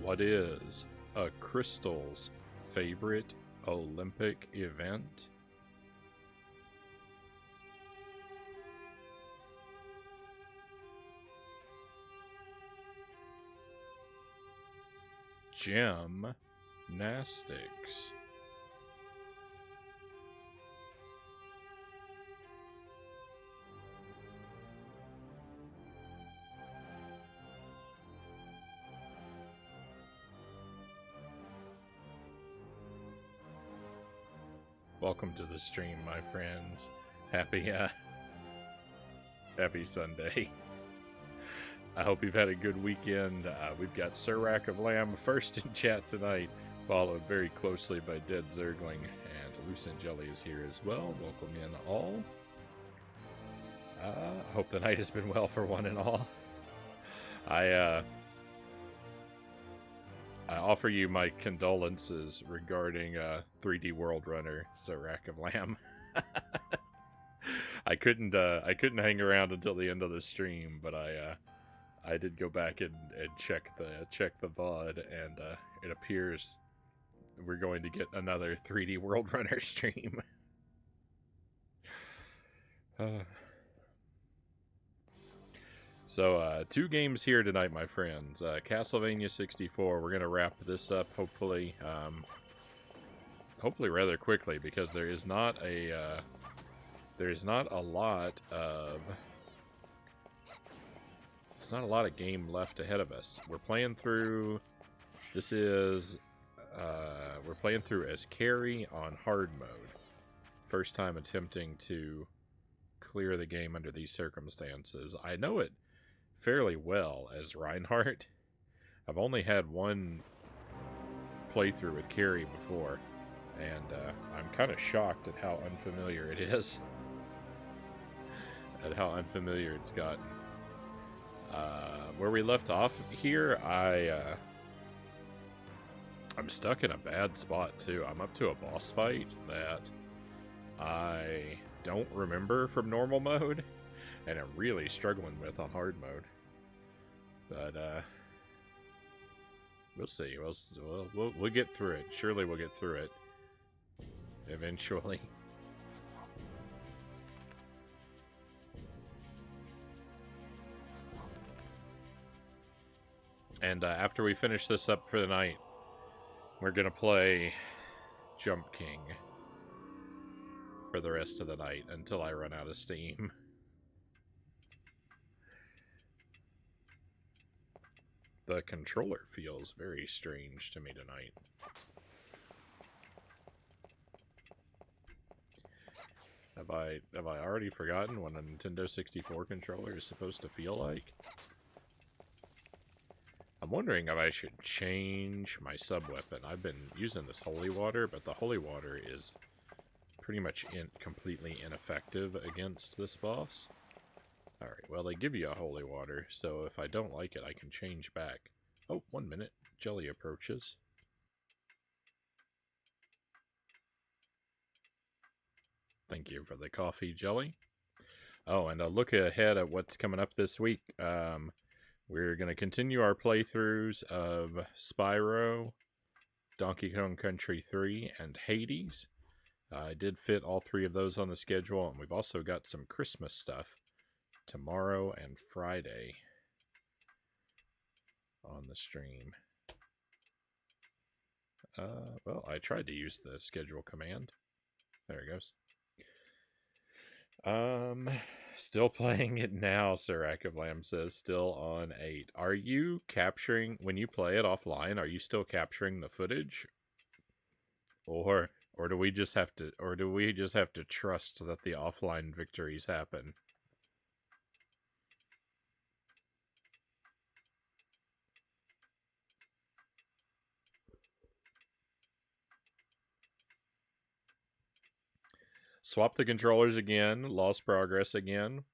What is a crystal's favorite Olympic event? Gymnastics. Welcome to the stream, my friends. Happy Sunday. I hope you've had a good weekend. We've got Sir Rack of Lamb first in chat tonight, followed very closely by Dead Zergling, and Lucent Jelly is here as well. Welcome in all. Hope the night has been well for one and all. I offer you my condolences regarding 3D World Runner, Sir Rack of Lamb. I couldn't hang around until the end of the stream, but I did go back and check the VOD, and it appears we're going to get another 3D World Runner stream. So, 2 games here tonight, my friends. Castlevania 64. We're gonna wrap this up, hopefully, hopefully rather quickly, because there's not a lot of game left ahead of us. We're playing through. We're playing through as Carrie on hard mode. First time attempting to clear the game under these circumstances. I know it fairly well as Reinhardt. I've only had one playthrough with Carrie before, and I'm kind of shocked at how unfamiliar it is. At how unfamiliar it's gotten. Where we left off here, I'm stuck in a bad spot too. I'm up to a boss fight that I don't remember from normal mode, and I'm really struggling with on hard mode. But we'll see. We'll get through it. Surely we'll get through it eventually. And after we finish this up for the night, we're gonna play Jump King for the rest of the night until I run out of steam. The controller feels very strange to me tonight. Have I already forgotten what a Nintendo 64 controller is supposed to feel like? I'm wondering if I should change my sub-weapon. I've been using this holy water, but the holy water is pretty much completely ineffective against this boss. Alright, well, they give you a holy water, so if I don't like it, I can change back. Oh, 1 minute. Jelly approaches. Thank you for the coffee, Jelly. Oh, and a look ahead at what's coming up this week. We're going to continue our playthroughs of Spyro, Donkey Kong Country 3, and Hades. I did fit all 3 of those on the schedule, and we've also got some Christmas stuff tomorrow and Friday on the stream. Well, I tried to use the schedule command. There it goes. Still playing it now, Sir Rack of Lamb says, still on 8. Are you capturing, when you play it offline, are you still capturing the footage? Or do we just have to trust that the offline victories happen? Swapped the controllers again, lost progress again.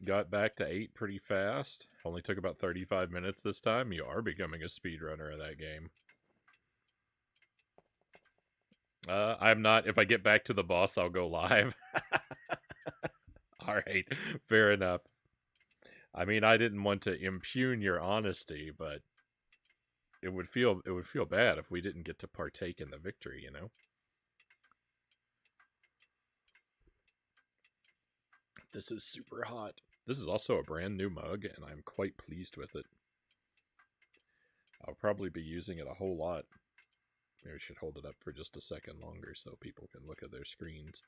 Got back to 8 pretty fast. Only took about 35 minutes this time. You are becoming a speedrunner of that game. I'm not. If I get back to the boss, I'll go live. Alright, fair enough. I mean, I didn't want to impugn your honesty, but it would feel bad if we didn't get to partake in the victory, you know? This is super hot. This is also a brand new mug, and I'm quite pleased with it. I'll probably be using it a whole lot. Maybe I should hold it up for just a second longer so people can look at their screens.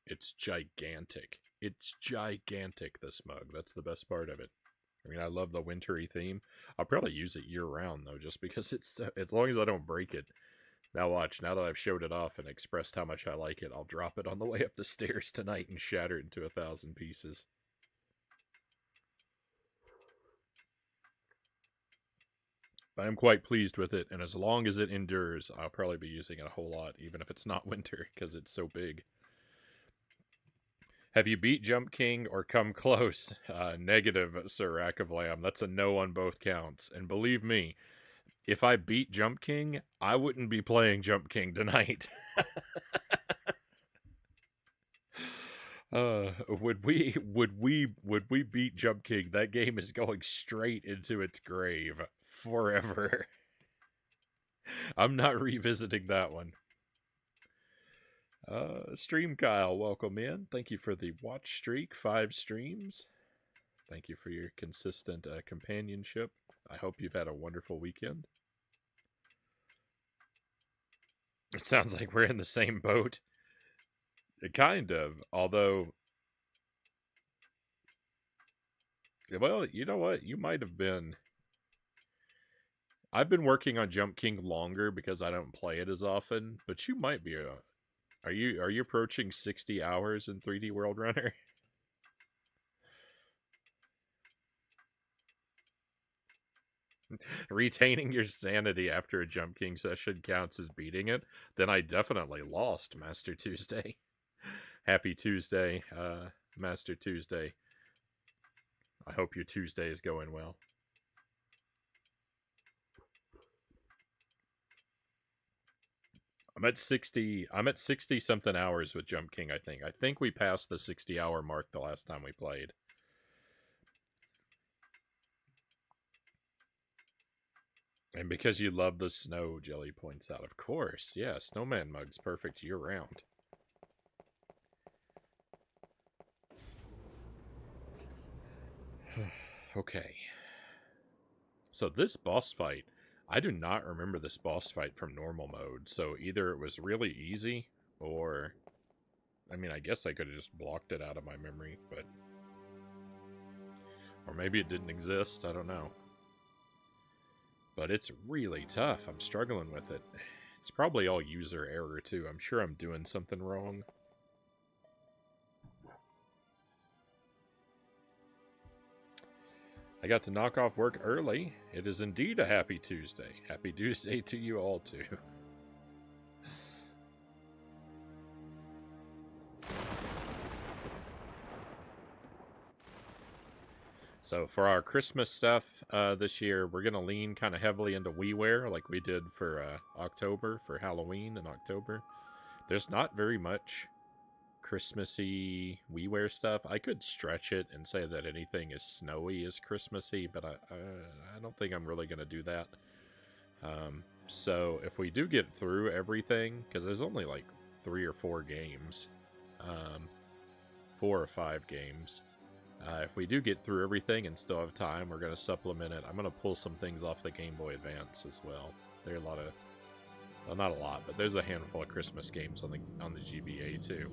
It's gigantic. It's gigantic, this mug. That's the best part of it. I mean, I love the wintry theme. I'll probably use it year-round, though, just because it's as long as I don't break it. Now watch, now that I've showed it off and expressed how much I like it, I'll drop it on the way up the stairs tonight and shatter it into 1,000 pieces. But I'm quite pleased with it, and as long as it endures, I'll probably be using it a whole lot, even if it's not winter, because it's so big. Have you beat Jump King or come close? Negative, Sir Rack of Lamb. That's a no on both counts. And believe me, if I beat Jump King, I wouldn't be playing Jump King tonight. Would we beat Jump King? That game is going straight into its grave forever. I'm not revisiting that one. Stream Kyle, welcome in. Thank you for the watch streak, 5 streams. Thank you for your consistent companionship. I hope you've had a wonderful weekend. It sounds like we're in the same boat. Kind of, although... Well, you know what? You might have been... I've been working on Jump King longer because I don't play it as often, but you might be a... Are you approaching 60 hours in 3D World Runner? Retaining your sanity after a Jump King session counts as beating it? Then I definitely lost, Master Tuesday. Happy Tuesday, Master Tuesday. I hope your Tuesday is going well. I'm at 60 something hours with Jump King, I think. I think we passed the 60-hour mark the last time we played. And because you love the snow, Jelly points out. Of course, yeah, snowman mug's perfect year-round. Okay. So this boss fight, I do not remember this boss fight from normal mode. So either it was really easy, or... I mean, I guess I could have just blocked it out of my memory, but... Or maybe it didn't exist, I don't know. But it's really tough. I'm struggling with it. It's probably all user error, too. I'm sure I'm doing something wrong. I got to knock off work early. It is indeed a happy Tuesday. Happy Tuesday to you all, too. So for our Christmas stuff this year, we're going to lean kind of heavily into WiiWare like we did for October, for Halloween in October. There's not very much Christmassy WiiWare stuff. I could stretch it and say that anything is snowy is Christmassy, but I don't think I'm really going to do that. So if we do get through everything, because there's only like 3 or 4 games, 4 or 5 games, if we do get through everything and still have time, we're going to supplement it. I'm going to pull some things off the Game Boy Advance as well. There are a lot of, well, not a lot, but there's a handful of Christmas games on the GBA too.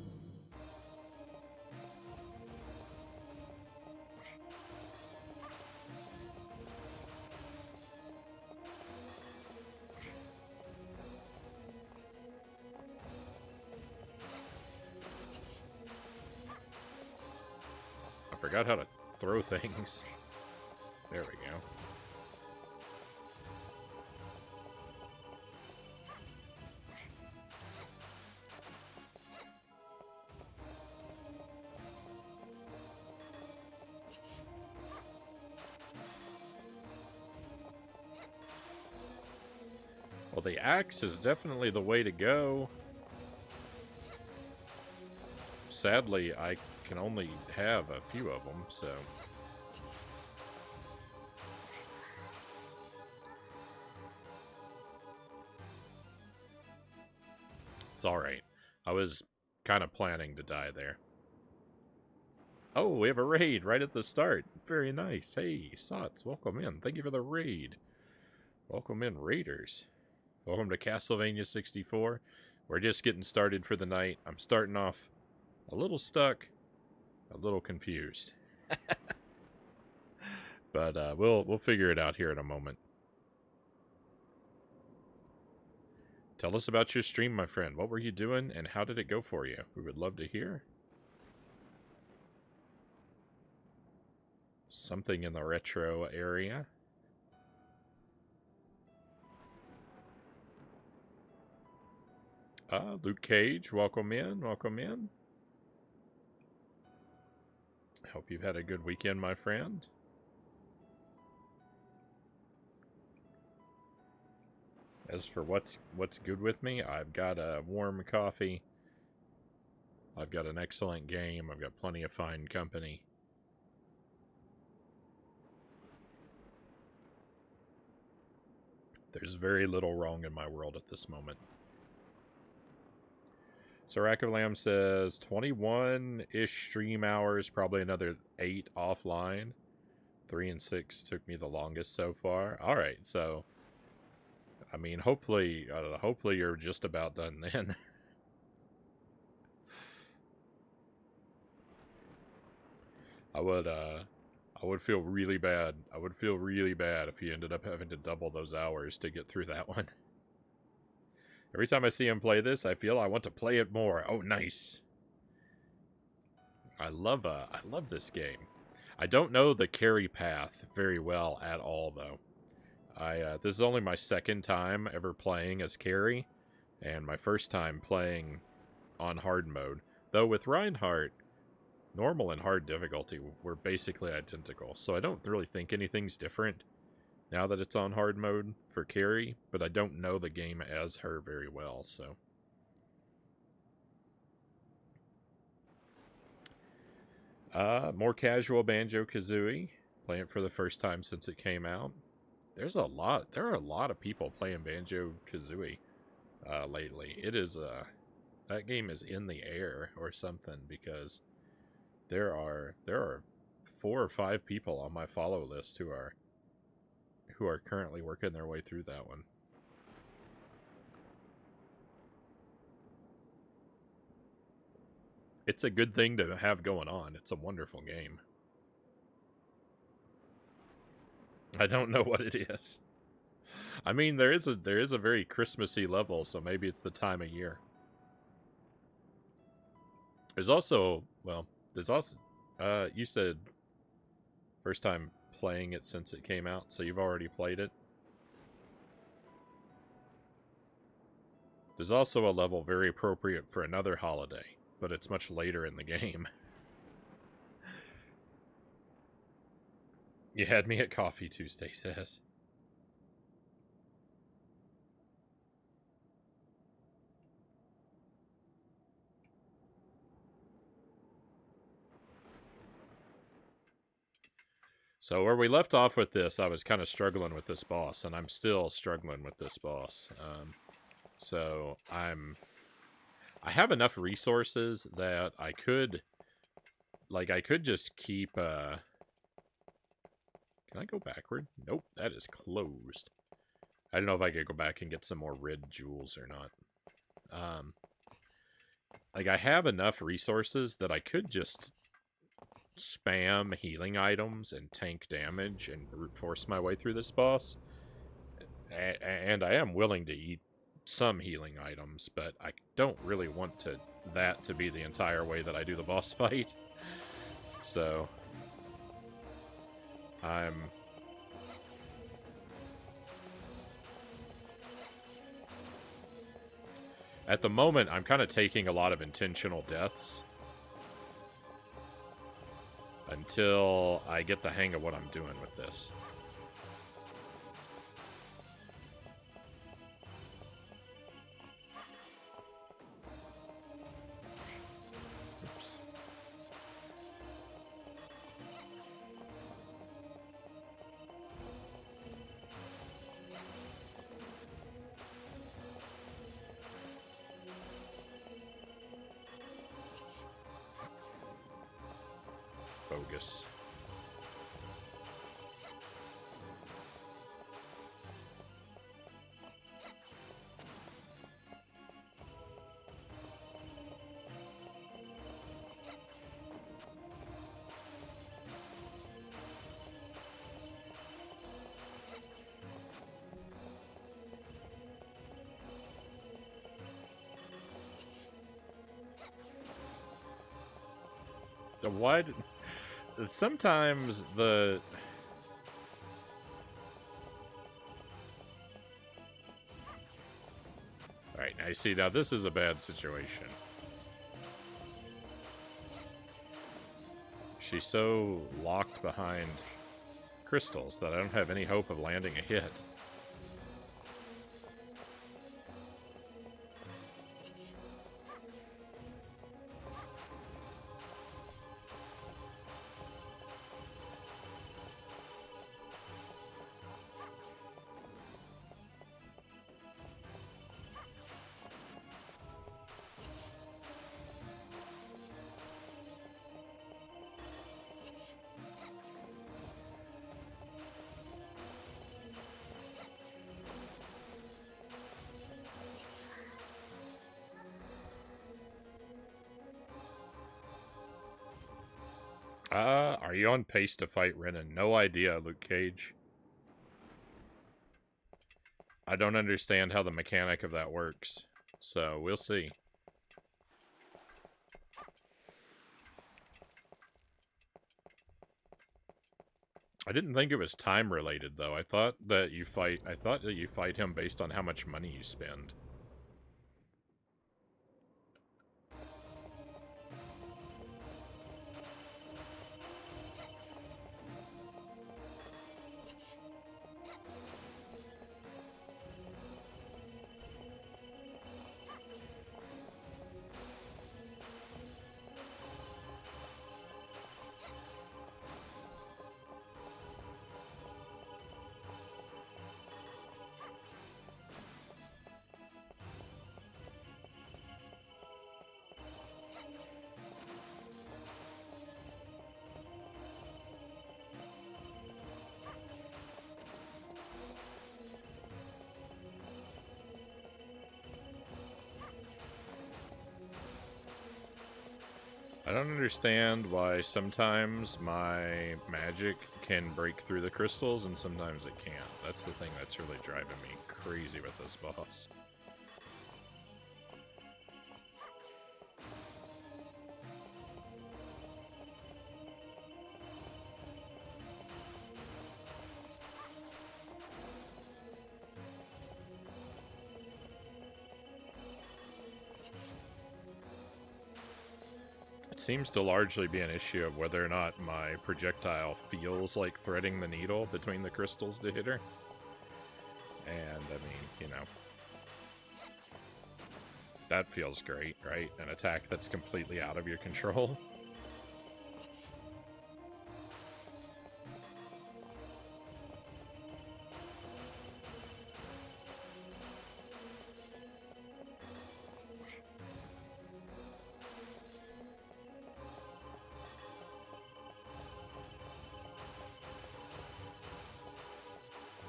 I forgot how to throw things. There we go. Well, the axe is definitely the way to go. Sadly, I can only have a few of them, so... It's alright. I was kind of planning to die there. Oh, we have a raid right at the start. Very nice. Hey, Sots, welcome in. Thank you for the raid. Welcome in, Raiders. Welcome to Castlevania 64. We're just getting started for the night. I'm starting off a little stuck, a little confused. But we'll figure it out here in a moment. Tell us about your stream, my friend. What were you doing, and how did it go for you? We would love to hear. Something in the retro area. Luke Cage, welcome in, welcome in. Hope you've had a good weekend, my friend. As for what's good with me, I've got a warm coffee. I've got an excellent game. I've got plenty of fine company. There's very little wrong in my world at this moment. So Rack of Lamb says 21-ish stream hours, probably another 8 offline. 3 and 6 took me the longest so far. All right, so I mean, hopefully you're just about done then. I would feel really bad. I would feel really bad if he ended up having to double those hours to get through that one. Every time I see him play this, I feel I want to play it more. Oh, nice. I love this game. I don't know the Carrie path very well at all, though. This is only my second time ever playing as Carrie, and my first time playing on hard mode. Though with Reinhardt, normal and hard difficulty were basically identical, so I don't really think anything's different now that it's on hard mode for Carrie, but I don't know the game as her very well, so. More casual Banjo-Kazooie, playing it for the first time since it came out. There are a lot of people playing Banjo-Kazooie lately. It is, that game is in the air or something, because there are 4 or 5 people on my follow list who are currently working their way through that one. It's a good thing to have going on. It's a wonderful game. I don't know what it is. I mean, there is a very Christmassy level, so maybe it's the time of year. There's also, you said first time playing it since it came out, so you've already played it. There's also a level very appropriate for another holiday, but it's much later in the game. You had me at Coffee Tuesday, says. So where we left off with this, I was kind of struggling with this boss, and I'm still struggling with this boss. So I have enough resources that I could just keep, can I go backward? Nope, that is closed. I don't know if I could go back and get some more red jewels or not. I have enough resources that I could just spam healing items and tank damage and brute force my way through this boss. And I am willing to eat some healing items, but I don't really want that to be the entire way that I do the boss fight. So at the moment, I'm kind of taking a lot of intentional deaths until I get the hang of what I'm doing with this. Oops. bogus. The what? Sometimes the... Alright, I see. Now this is a bad situation. She's so locked behind crystals that I don't have any hope of landing a hit. Are you on pace to fight Renan? No idea, Luke Cage. I don't understand how the mechanic of that works, so we'll see. I didn't think it was time related though. I thought that you fight him based on how much money you spend. I don't understand why sometimes my magic can break through the crystals and sometimes it can't. That's the thing that's really driving me crazy with this boss. It seems to largely be an issue of whether or not my projectile feels like threading the needle between the crystals to hit her. And, I mean, you know, that feels great, right? An attack that's completely out of your control.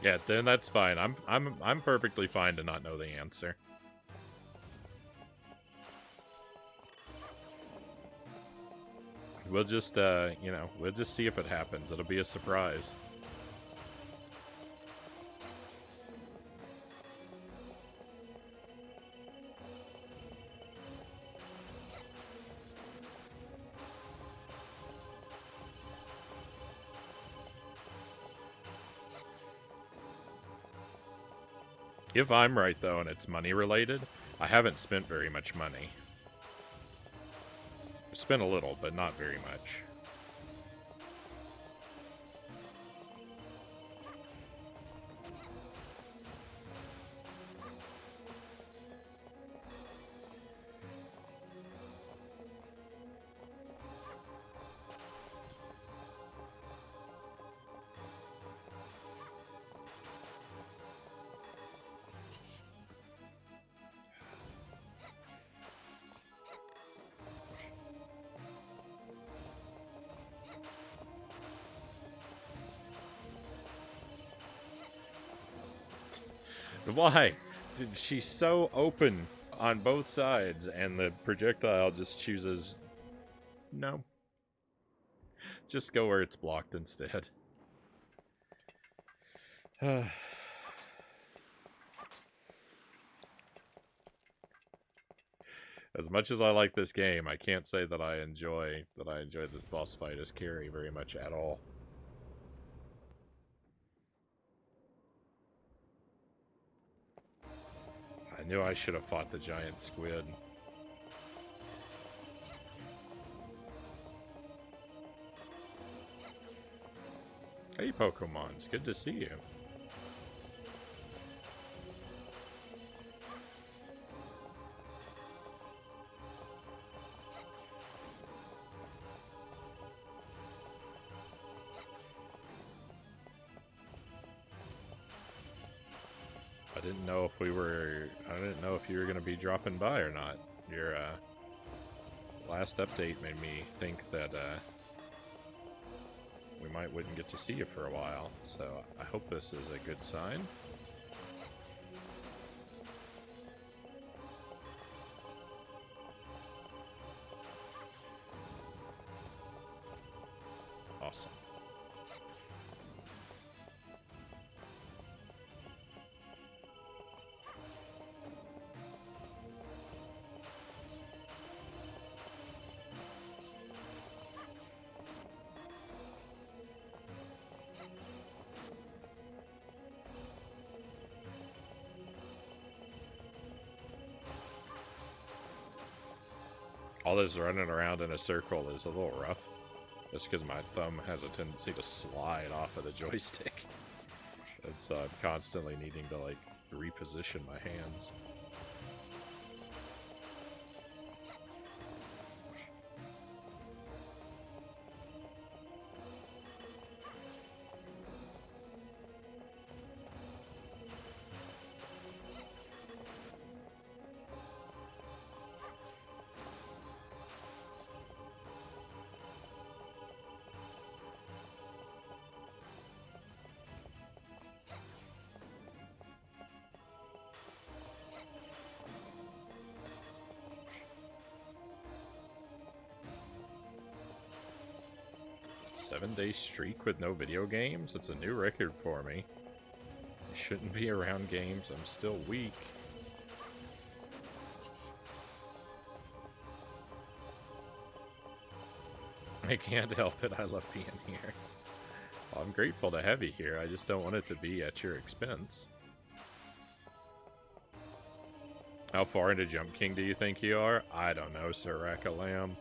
Yeah, then that's fine. I'm perfectly fine to not know the answer. We'll just you know, we'll just see if it happens. It'll be a surprise. If I'm right, though, and it's money-related, I haven't spent very much money. I've spent a little, but not very much. Why? She's so open on both sides, and the projectile just chooses no. Just go where it's blocked instead. As much as I like this game, I can't say that I enjoy this boss fight as Carrie very much at all. I knew I should have fought the giant squid. Hey, Pokemon, it's good to see you. I didn't know if you were going to be dropping by or not. Your last update made me think that we wouldn't get to see you for a while. So I hope this is a good sign. Awesome. All this running around in a circle is a little rough. Just because my thumb has a tendency to slide off of the joystick. And so I'm constantly needing to, like, reposition my hands. Seven-day streak with no video games? It's a new record for me. I shouldn't be around games. I'm still weak. I can't help it. I love being here. Well, I'm grateful to have you here. I just don't want it to be at your expense. How far into Jump King do you think you are? I don't know, Sir Rackalam.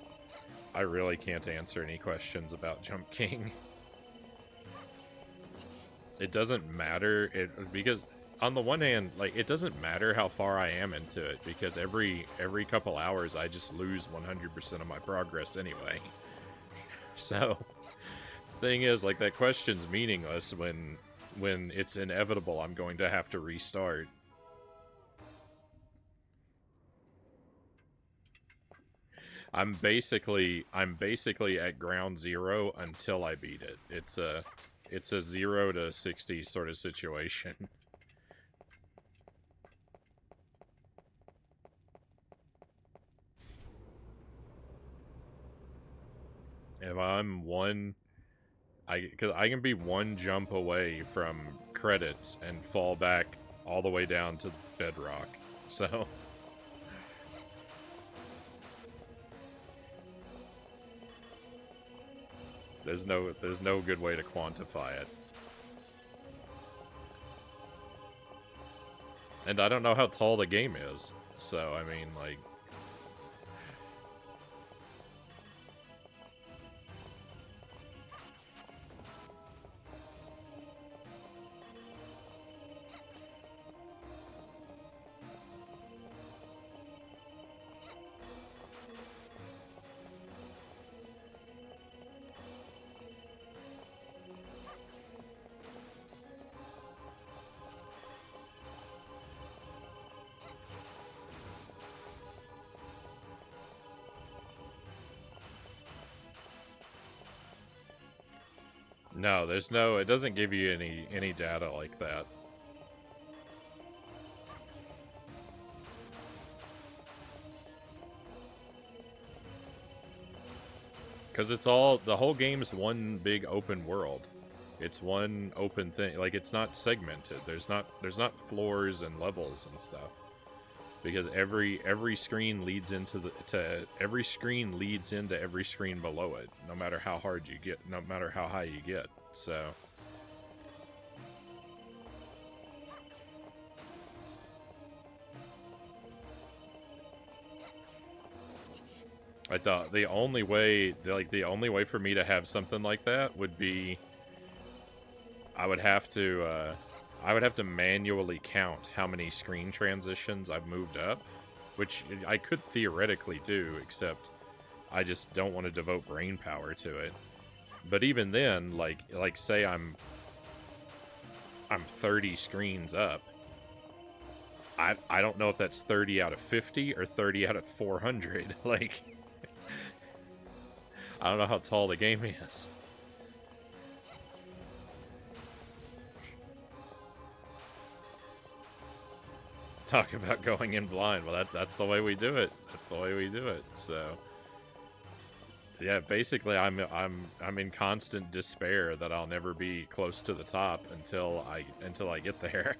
I really can't answer any questions about Jump King. It doesn't matter, because on the one hand, like, it doesn't matter how far I am into it, because every couple hours I just lose 100% of my progress anyway. So, thing is, like, that question's meaningless when it's inevitable I'm going to have to restart. I'm basically at ground zero until I beat it. It's a 0 to 60 sort of situation. If I'm because I can be one jump away from credits and fall back all the way down to bedrock. So there's no good way to quantify it. And I don't know how tall the game is. So, I mean, like, no, it doesn't give you any data like that. Because it's all, the whole game's one big open world. It's one open thing. Like, it's not segmented. There's not floors and levels and stuff. Because every screen leads into every screen leads into every screen below it, no matter how hard you get, no matter how high you get. So I thought the only way for me to have something like that would be I would have to manually count how many screen transitions I've moved up, which I could theoretically do, except I just don't want to devote brain power to it. But even then, like say I'm 30 screens up, I don't know if that's 30 out of 50 or 30 out of 400. Like, I don't know how tall the game is. Talk about going in blind. Well, that's the way we do it. That's the way we do it. So yeah, basically I'm in constant despair that I'll never be close to the top until I get there.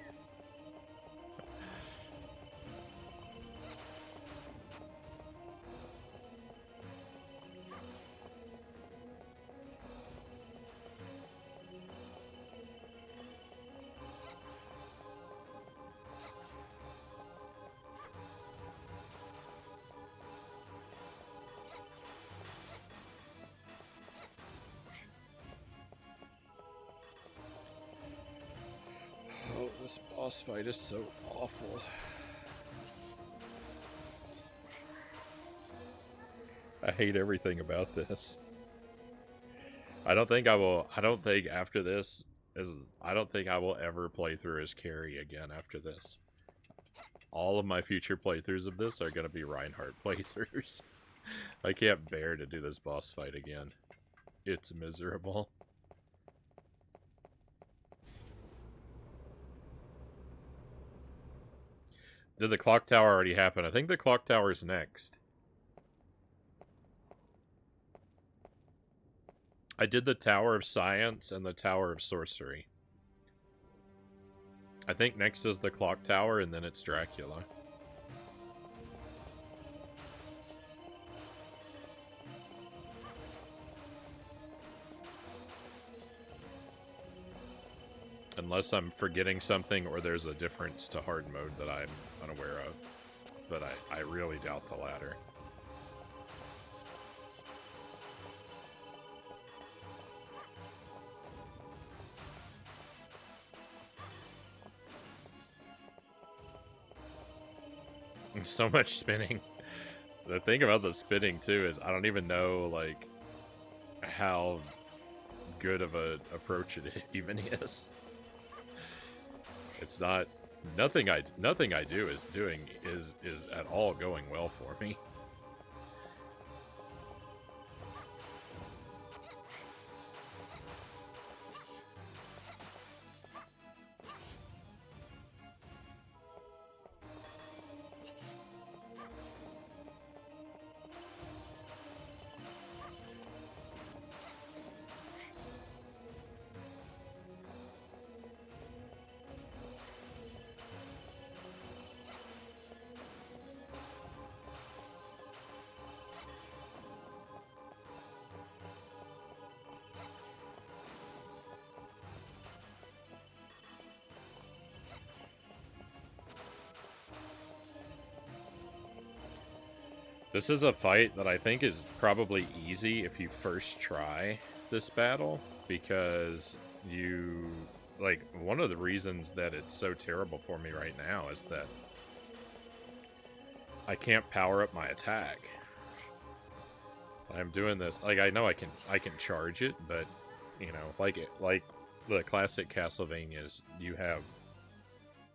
Oh, this boss fight is so awful. I hate everything about this. I don't think after this I don't think I will ever play through as Carrie again after this. All of my future playthroughs of this are going to be Reinhardt playthroughs. I can't bear to do this boss fight again. It's miserable. Did the clock tower already happen? I think the clock tower's next. I did the Tower of Science and the Tower of Sorcery. I think next is the clock tower and then it's Dracula. Unless I'm forgetting something or there's a difference to hard mode that I'm unaware of. But I really doubt the latter. So much spinning. The thing about the spinning, too, is I don't even know, like, how good of a approach it even is. It's not... Nothing I do is at all going well for me. This is a fight that I think is probably easy if you first try this battle, because you... Like, one of the reasons that it's so terrible for me right now is that I can't power up my attack. I'm doing this... Like, I know I can charge it, but, you know, like the classic Castlevanias, you have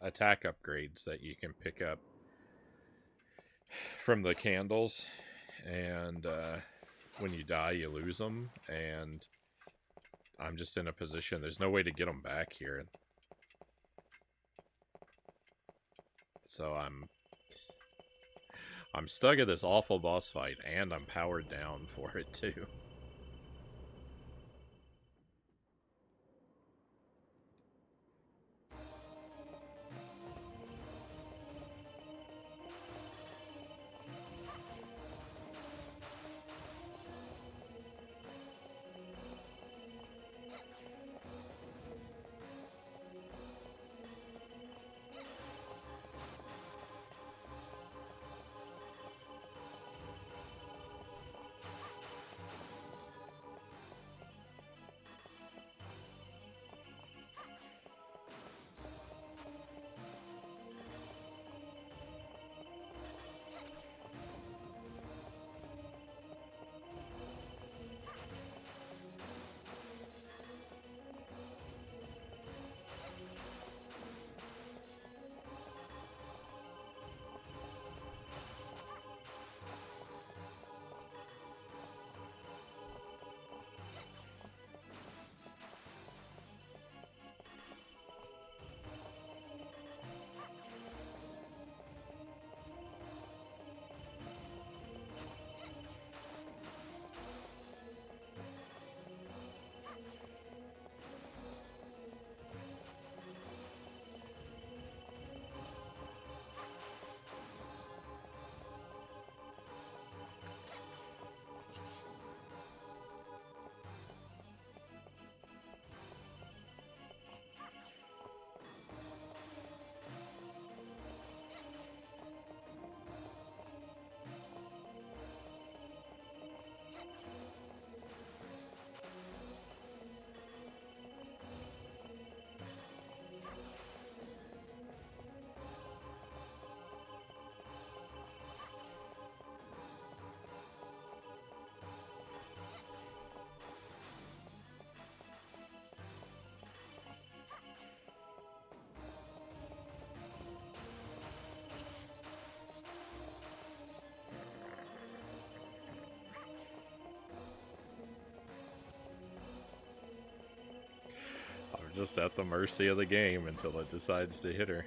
attack upgrades that you can pick up from the candles, and when you die you lose them, and I'm just in a position, there's no way to get them back here, so I'm stuck at this awful boss fight, and I'm powered down for it too. just at the mercy of the game until it decides to hit her.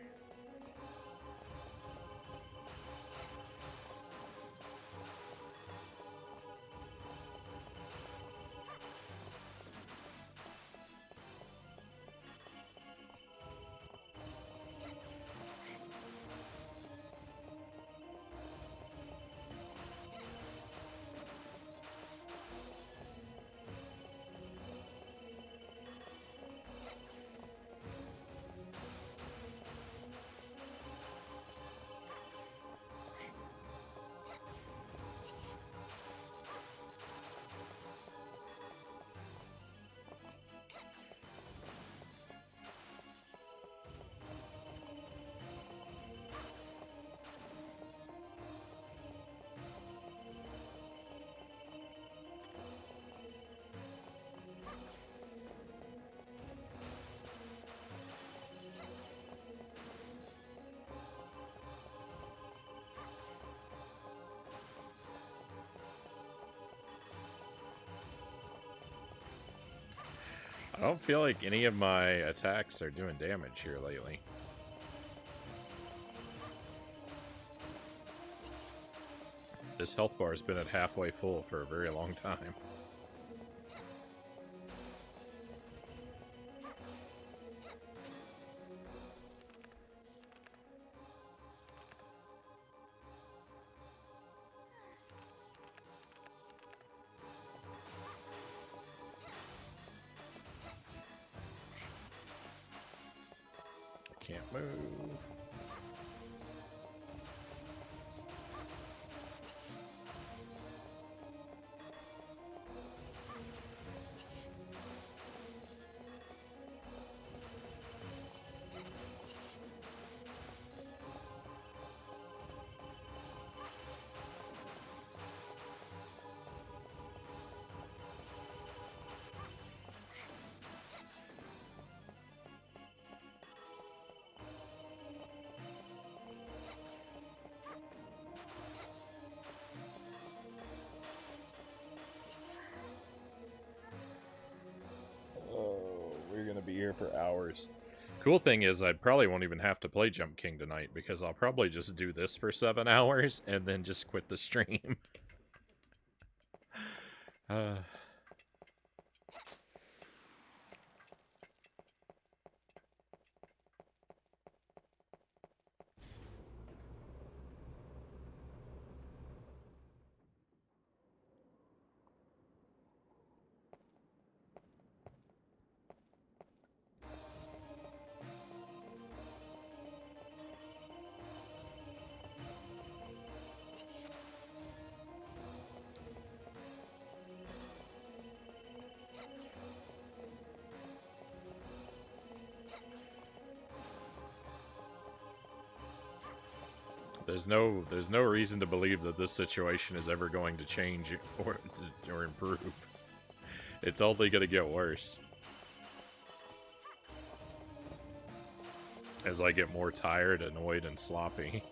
I don't feel like any of my attacks are doing damage here lately. This health bar has been at halfway full for a very long time. Can't move. We're gonna be here for hours. Cool thing is I probably won't even have to play Jump King tonight because I'll probably just do this for 7 hours and then just quit the stream. There's no reason to believe that this situation is ever going to change or improve. It's only going to get worse as I get more tired, annoyed, and sloppy.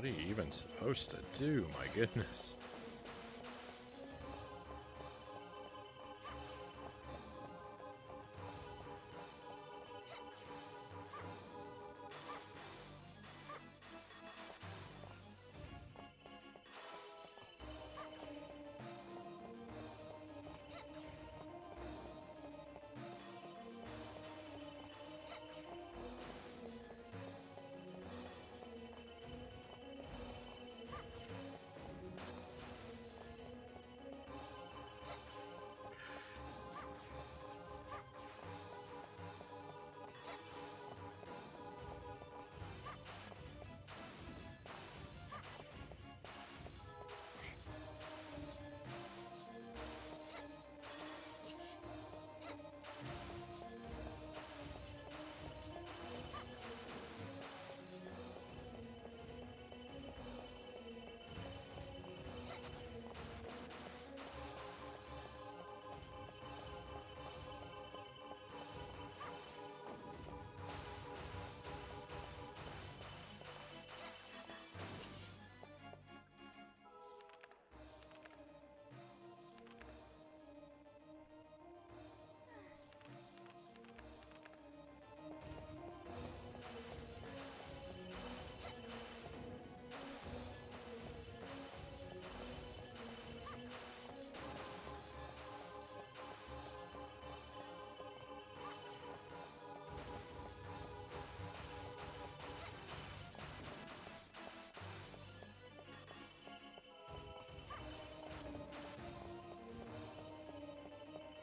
What are you even supposed to do? My goodness.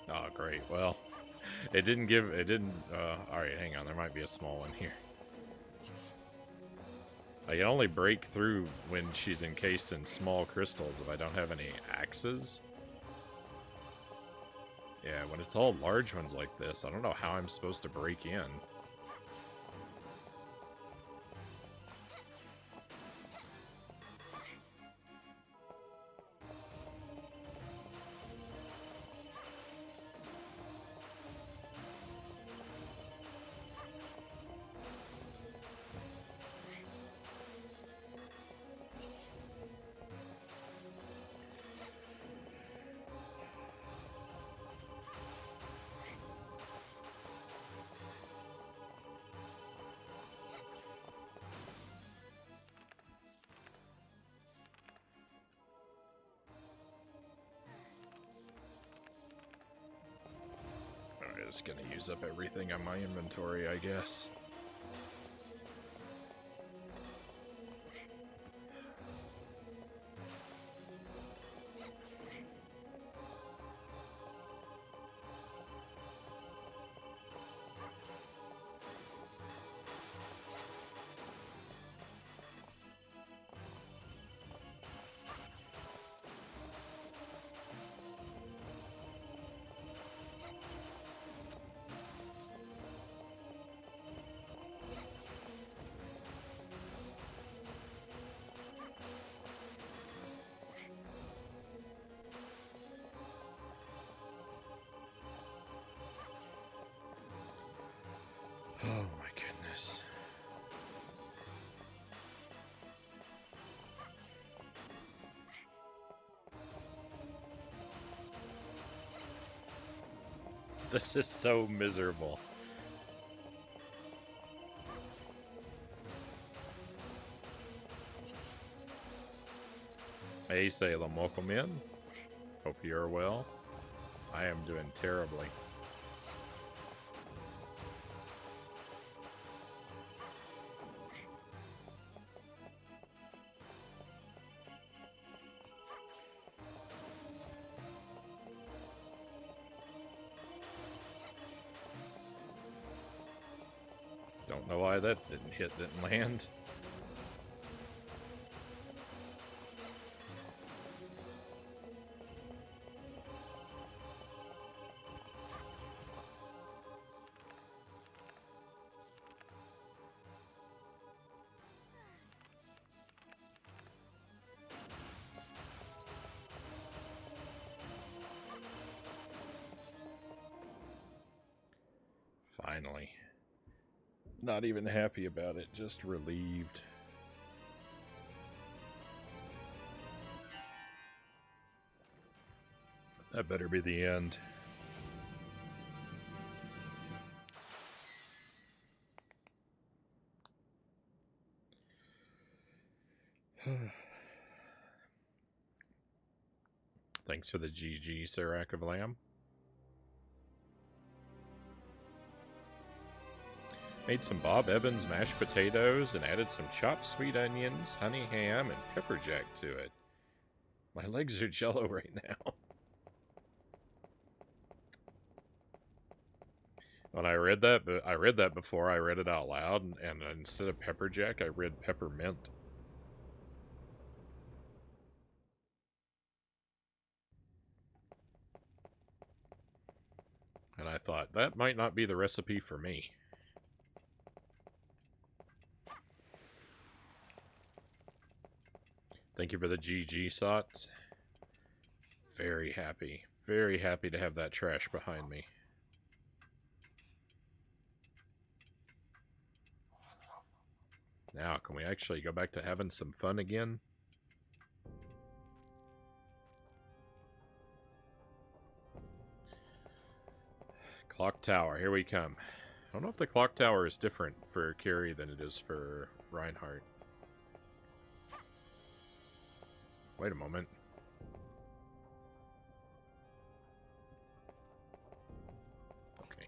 Oh, great. Well, it didn't. Alright, hang on. There might be a small one here. I can only break through when she's encased in small crystals if I don't have any axes. Yeah, when it's all large ones like this, I don't know how I'm supposed to break in. Just gonna use up everything on my inventory, I guess. Oh my goodness. This is so miserable. Hey, Salem, welcome in. Hope you're well. I am doing terribly. Don't know why that didn't land. Finally. Not even happy about it, just relieved. That better be the end. Thanks for the GG, Serac of Lamb. Made some Bob Evans mashed potatoes and added some chopped sweet onions, honey ham, and pepper jack to it. My legs are jello right now. When I read that before I read it out loud, and instead of pepper jack, I read peppermint. And I thought, that might not be the recipe for me. Thank you for the GG sots. Very happy to have that trash behind me. Now, can we actually go back to having some fun again? Clock tower, here we come. I don't know if the clock tower is different for Carrie than it is for Reinhardt. Wait a moment. Okay.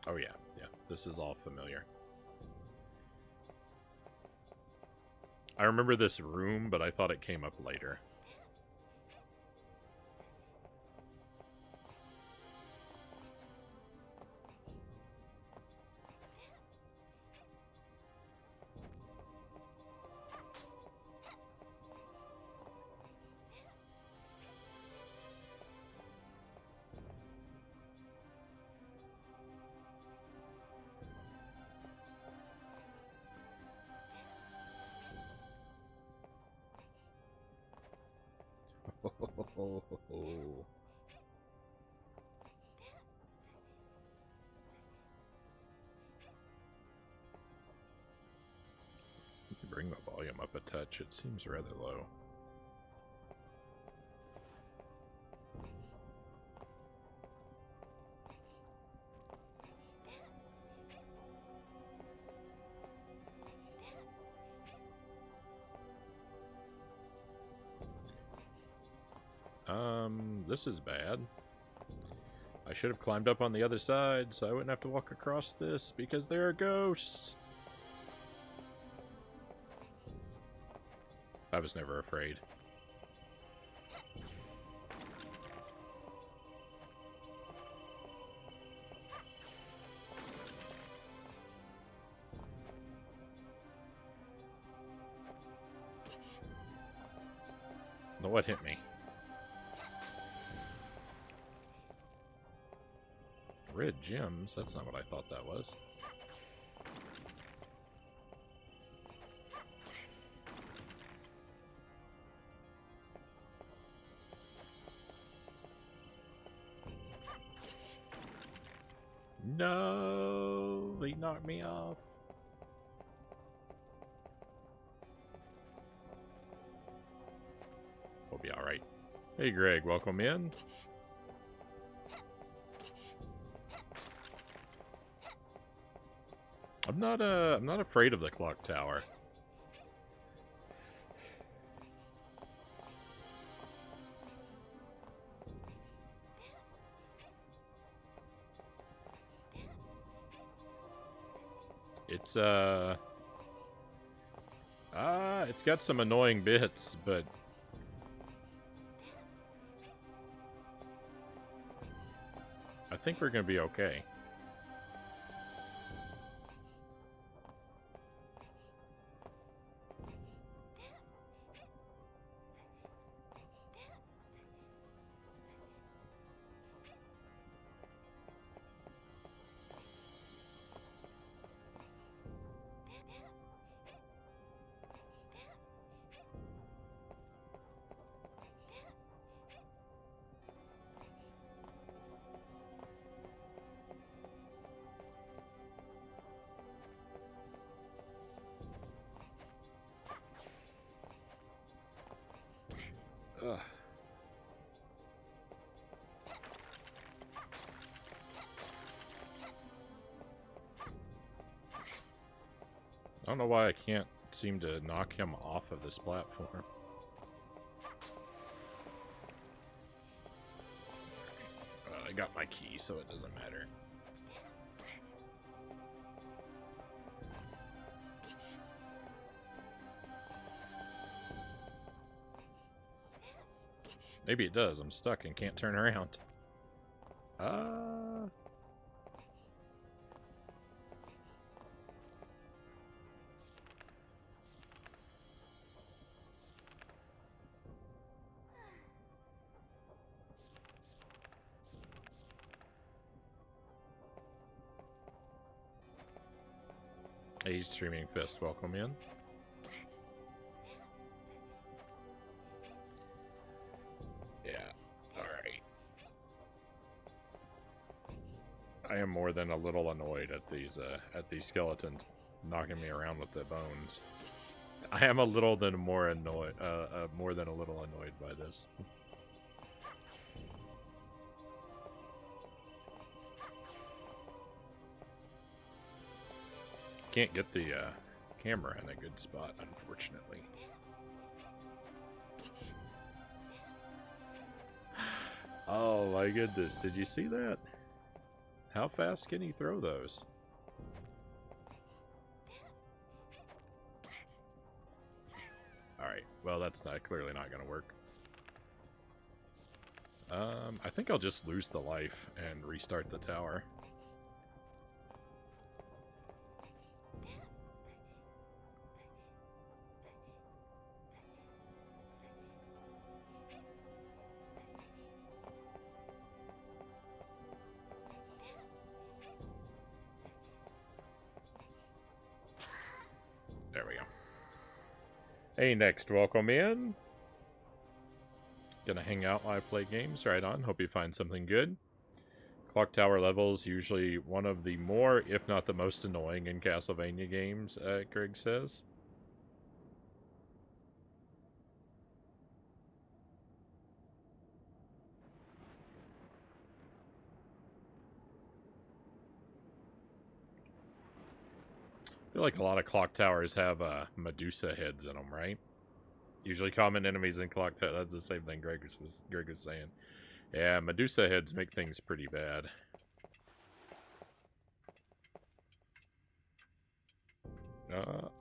Oh yeah, this is all familiar. I remember this room, but I thought it came up later. Bring the volume up a touch. It seems rather low. This is bad. I should have climbed up on the other side so I wouldn't have to walk across this because there are ghosts. I was never afraid. No, what hit me? Red gems? That's not what I thought that was. No, they knocked me off. We'll be all right. Hey, Greg, welcome in. I'm not afraid of the clock tower. It's got some annoying bits, but I think we're gonna be okay. Ugh. I don't know why I can't seem to knock him off of this platform. I got my key, so it doesn't matter. Maybe it does. I'm stuck and can't turn around. Hey, Streaming Fist, welcome in. Yeah, alright. I am more than a little annoyed at these skeletons knocking me around with the bones. I am a little than more annoyed, more than a little annoyed by this. Can't get the camera in a good spot, unfortunately. Oh my goodness, did you see that? How fast can he throw those? Alright, well that's clearly not going to work. I think I'll just lose the life and restart the tower. There we go. Hey, next, welcome in. Gonna hang out while I play games. Right on. Hope you find something good. Clock tower levels usually one of the more, if not the most annoying in Castlevania games, Greg says. I feel like a lot of clock towers have Medusa heads in them, right? Usually common enemies in clock tower. That's the same thing Greg was saying. Yeah, Medusa heads make things pretty bad.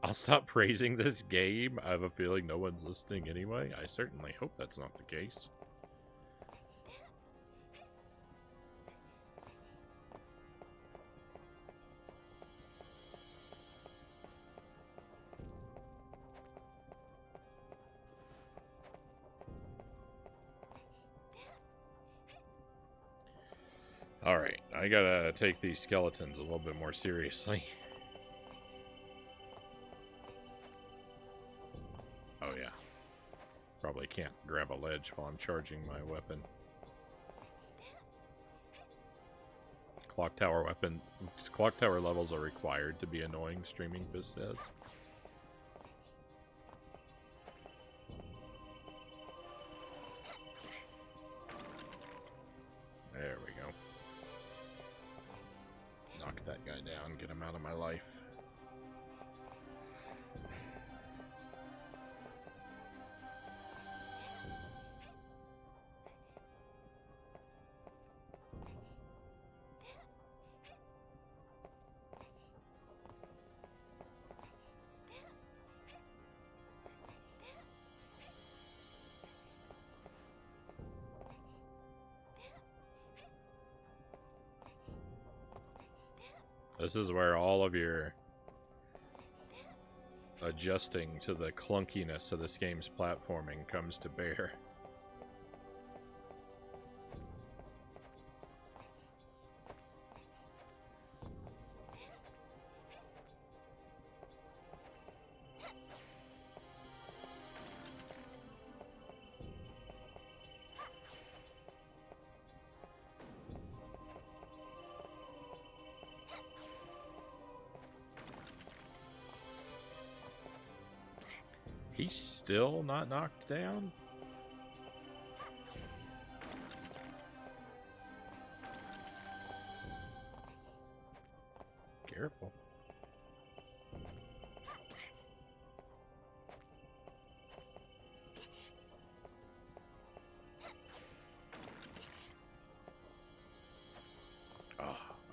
I'll stop praising this game. I have a feeling no one's listening anyway. I certainly hope that's not the case. Alright, I gotta take these skeletons a little bit more seriously. Oh yeah. Probably can't grab a ledge while I'm charging my weapon. Clock tower levels are required to be annoying, Streaming Fist says. There we go. Knock that guy down, get him out of my life. This is where all of your adjusting to the clunkiness of this game's platforming comes to bear. He's still not knocked down?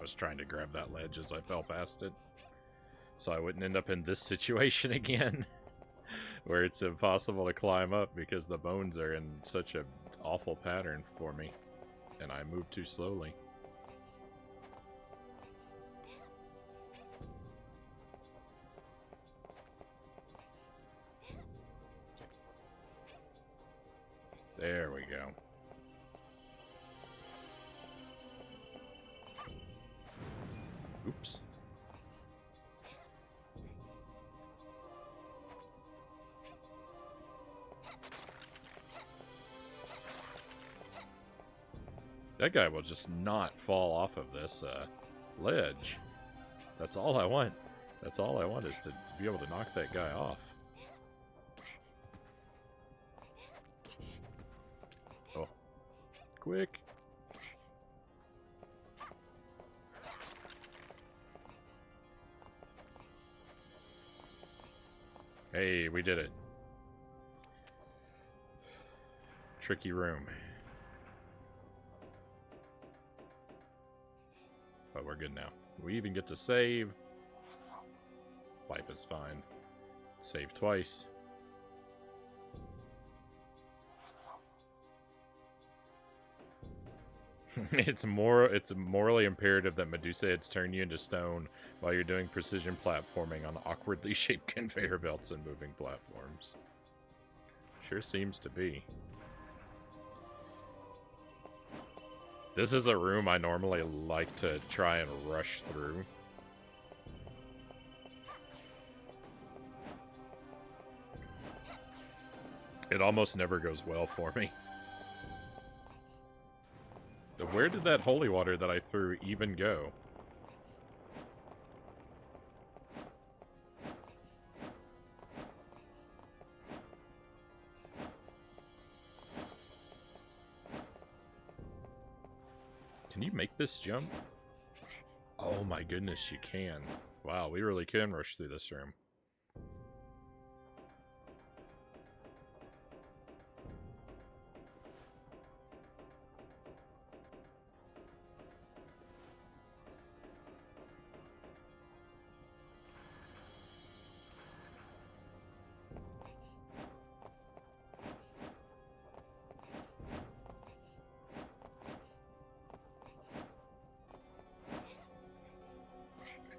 was trying to grab that ledge as I fell past it. So I wouldn't end up in this situation again. Where it's impossible to climb up because the bones are in such an awful pattern for me. And I move too slowly. There we go. Oops. That guy will just not fall off of this ledge. That's all I want. That's all I want is to be able to knock that guy off. Oh. Quick. Hey, we did it. Tricky room. But we're good now. We even get to save. Life is fine. Save twice. It's morally imperative that Medusa heads turn you into stone while you're doing precision platforming on awkwardly shaped conveyor belts and moving platforms. Sure seems to be. This is a room I normally like to try and rush through. It almost never goes well for me. Where did that holy water that I threw even go? Can you make this jump? Oh my goodness, you can. Wow, we really can rush through this room.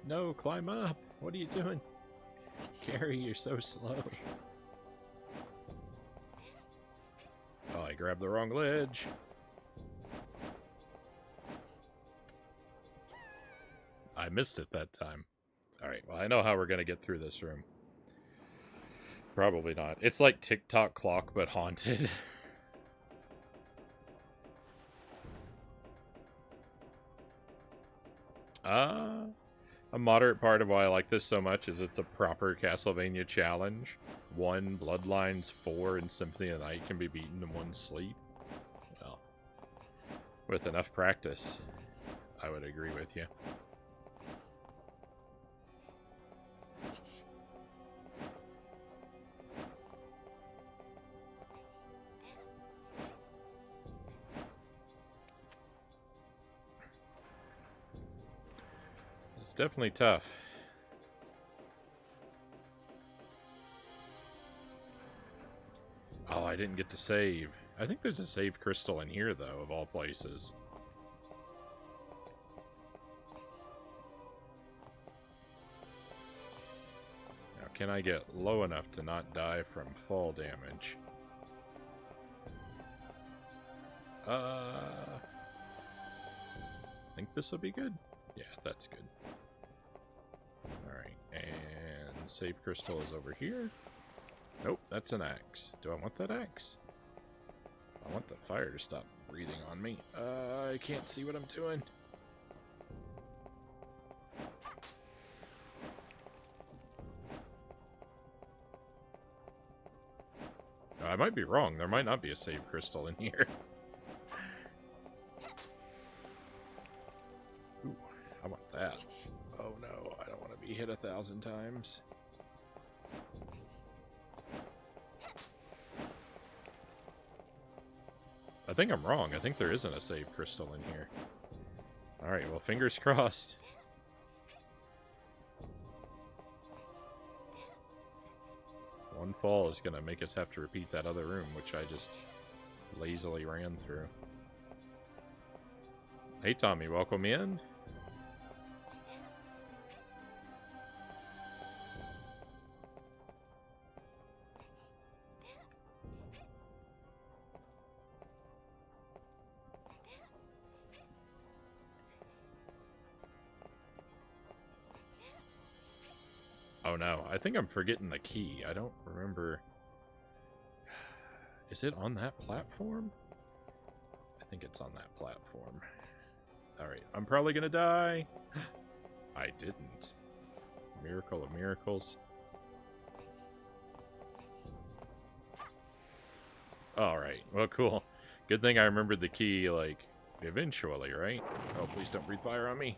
No, climb up. What are you doing? Carrie, you're so slow. Oh, I grabbed the wrong ledge. I missed it that time. Alright, well, I know how we're going to get through this room. Probably not. It's like TikTok clock, but haunted. A moderate part of why I like this so much is it's a proper Castlevania challenge. 1, Bloodlines, 4, and Symphony of the Night can be beaten in one sleep. Well, with enough practice, I would agree with you. It's definitely tough. Oh, I didn't get to save. I think there's a save crystal in here, though, of all places. Now, can I get low enough to not die from fall damage? I think this will be good. Yeah, that's good. Alright, and save crystal is over here. Nope, that's an axe. Do I want that axe? I want the fire to stop breathing on me. I can't see what I'm doing. I might be wrong. There might not be a save crystal in here. Ooh, I want that. Oh no, I don't want to be hit 1,000 times. I think I'm wrong. I think there isn't a save crystal in here. Alright, well, fingers crossed. One fall is going to make us have to repeat that other room, which I just lazily ran through. Hey, Tommy, welcome in. Oh no, I think I'm forgetting the key. I don't remember. Is it on that platform? I think it's on that platform. Alright, I'm probably gonna die. I didn't. Miracle of miracles. Alright, well, cool. Good thing I remembered the key, like, eventually, right? Oh, please don't breathe fire on me.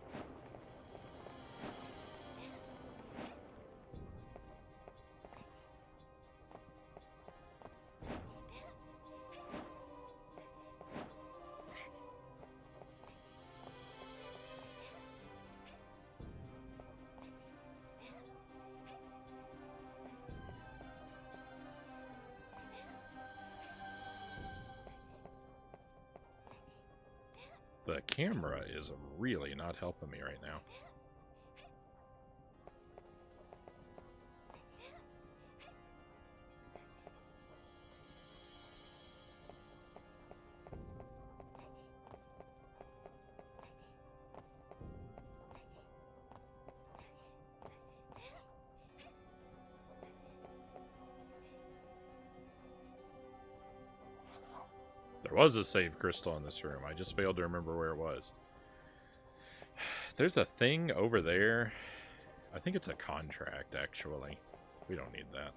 The camera is really not helping me right now. There was a save crystal in this room. I just failed to remember where it was. There's a thing over there. I think it's a contract, actually. We don't need that.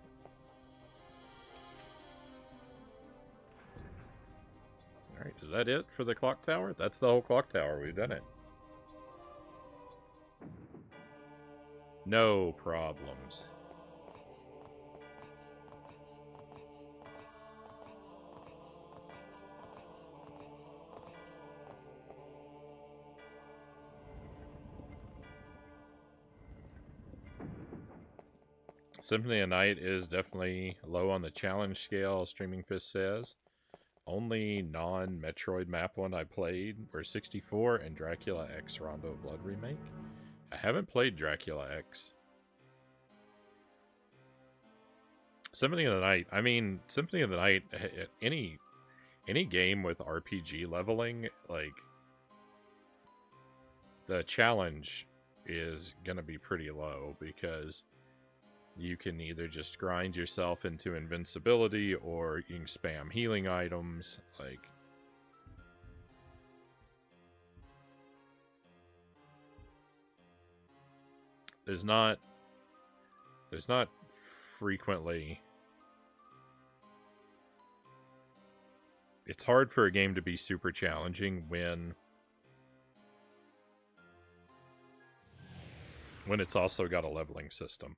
Alright, is that it for the clock tower? That's the whole clock tower. We've done it. No problems. Symphony of Night is definitely low on the challenge scale, Streaming Fist says. Only non-Metroid map one I played were 64 and Dracula X Rondo of Blood remake. I haven't played Dracula X. Symphony of the Night. I mean, Symphony of the Night, any game with RPG leveling, like, the challenge is going to be pretty low because you can either just grind yourself into invincibility or you can spam healing items. Like, there's not frequently. It's hard for a game to be super challenging when it's also got a leveling system.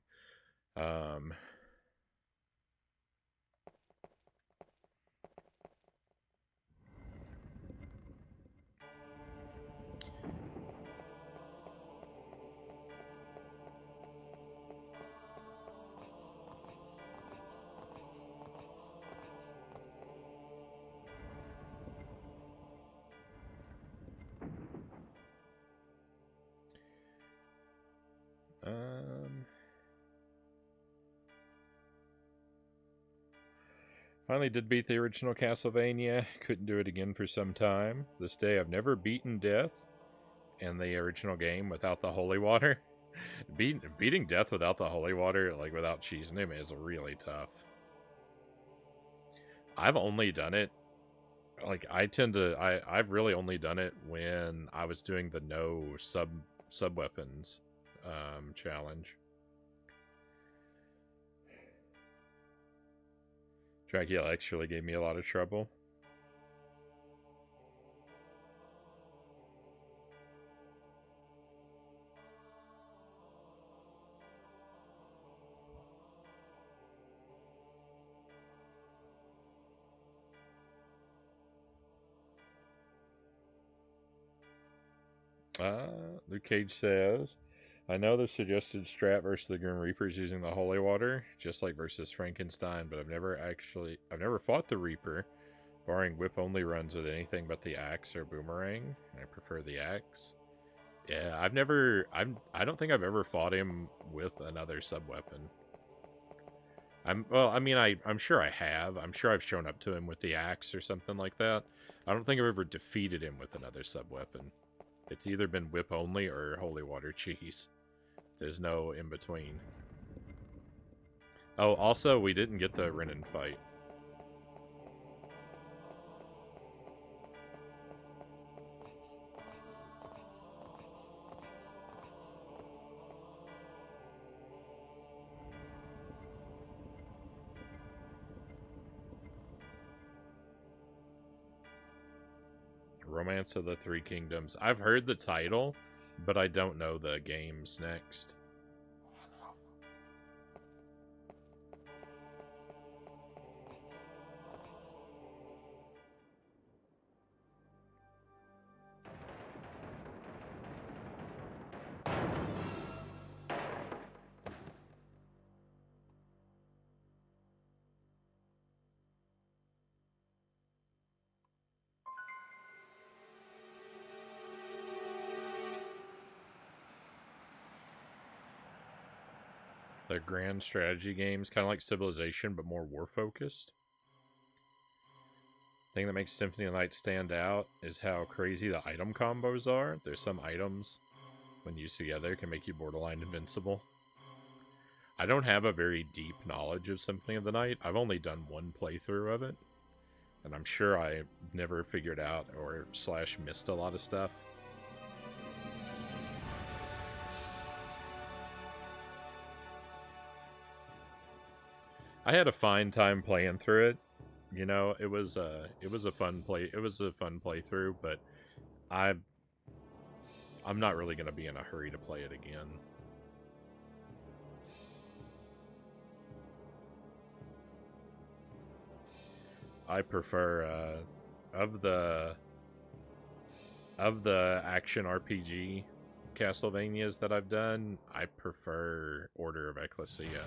Finally did beat the original Castlevania. Couldn't do it again for some time. This day I've never beaten Death in the original game without the holy water. Beating Death without the holy water, like without cheesing him, is really tough. I've only done it, like, I've really only done it when I was doing the no sub weapons challenge. Dracula X really gave me a lot of trouble. Luke Cage says, I know the suggested strat versus the Grim Reapers using the holy water, just like versus Frankenstein, but I've never fought the Reaper, barring whip only runs with anything but the axe or boomerang. I prefer the axe. Yeah, I don't think I've ever fought him with another sub weapon. I'm sure I have. I'm sure I've shown up to him with the axe or something like that. I don't think I've ever defeated him with another sub weapon. It's either been whip only or holy water cheese. There's no in between. Oh, also, we didn't get the Renin fight. Romance of the Three Kingdoms. I've heard the title, but I don't know the games next. They're grand strategy games, kind of like Civilization, but more war-focused. The thing that makes Symphony of the Night stand out is how crazy the item combos are. There's some items, when used together, can make you borderline invincible. I don't have a very deep knowledge of Symphony of the Night. I've only done one playthrough of it, and I'm sure I never figured out or / missed a lot of stuff. I had a fine time playing through it. You know, it was a fun playthrough, but I'm not really going to be in a hurry to play it again. I prefer of the action RPG Castlevanias that I've done, I prefer Order of Ecclesia.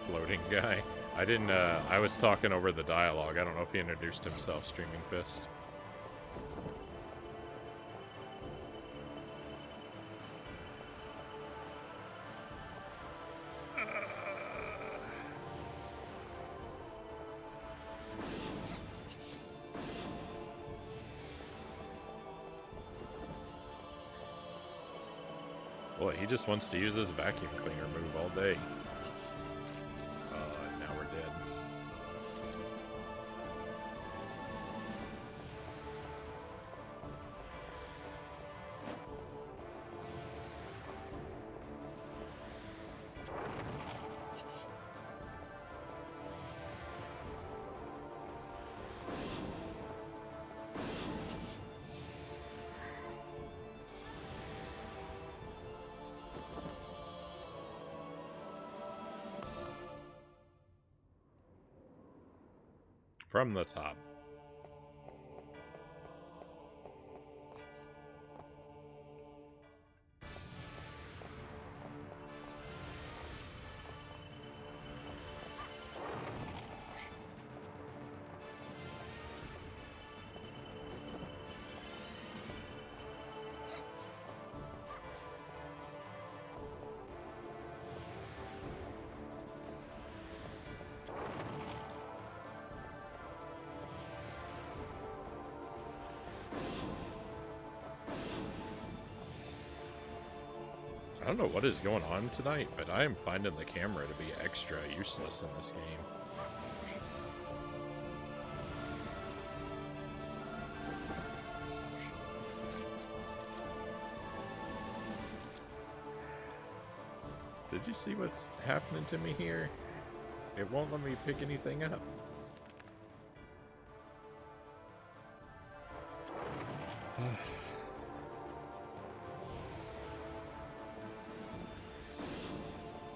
Floating guy. I didn't, I was talking over the dialogue. I don't know if he introduced himself, Streaming Fist. Boy, he just wants to use this vacuum cleaner move all day. Now we're dead. From the top. I don't know what is going on tonight, but I am finding the camera to be extra useless in this game. Did you see what's happening to me here? It won't let me pick anything up.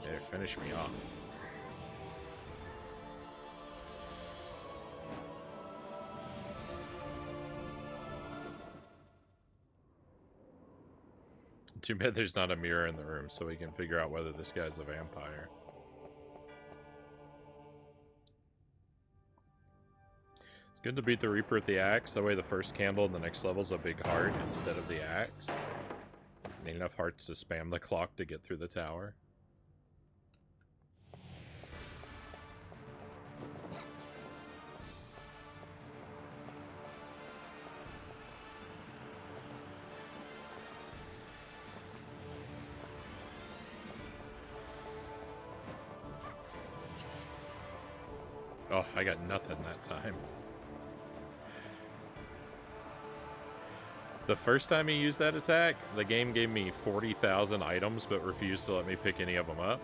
There, finish me off. Too bad there's not a mirror in the room so we can figure out whether this guy's a vampire. It's good to beat the Reaper with the axe. That way the first candle in the next level's a big heart instead of the axe. Need enough hearts to spam the clock to get through the tower. Oh, I got nothing that time. The first time he used that attack, the game gave me 40,000 items but refused to let me pick any of them up.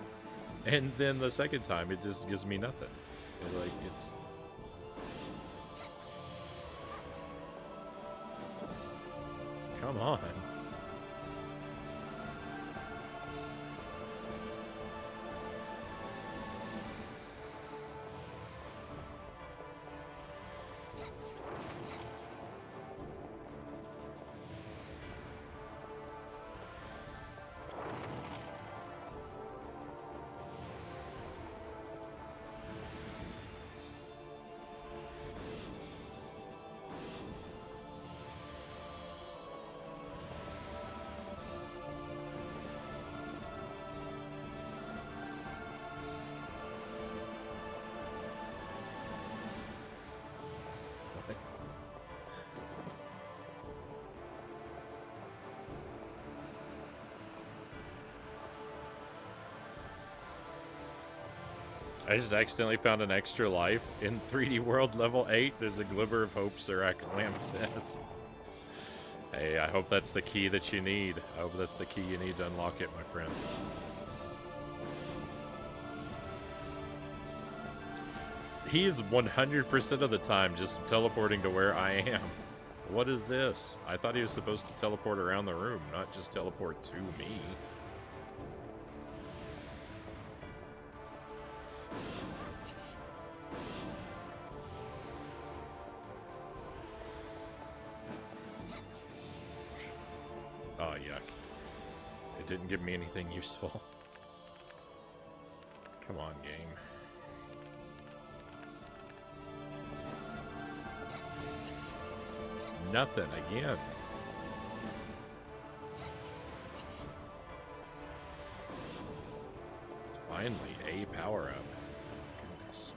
And then the second time, it just gives me nothing. It's... Come on. I just accidentally found an extra life in 3D World level 8. There's a glimmer of hope, Sirac Lamb says. Hey, I hope that's the key that you need. I hope that's the key you need to unlock it, my friend. He is 100% of the time just teleporting to where I am. What is this? I thought he was supposed to teleport around the room, not just teleport to me. Oh, yuck. It didn't give me anything useful. Come on, game. Nothing again. Finally, a power-up. Goodness.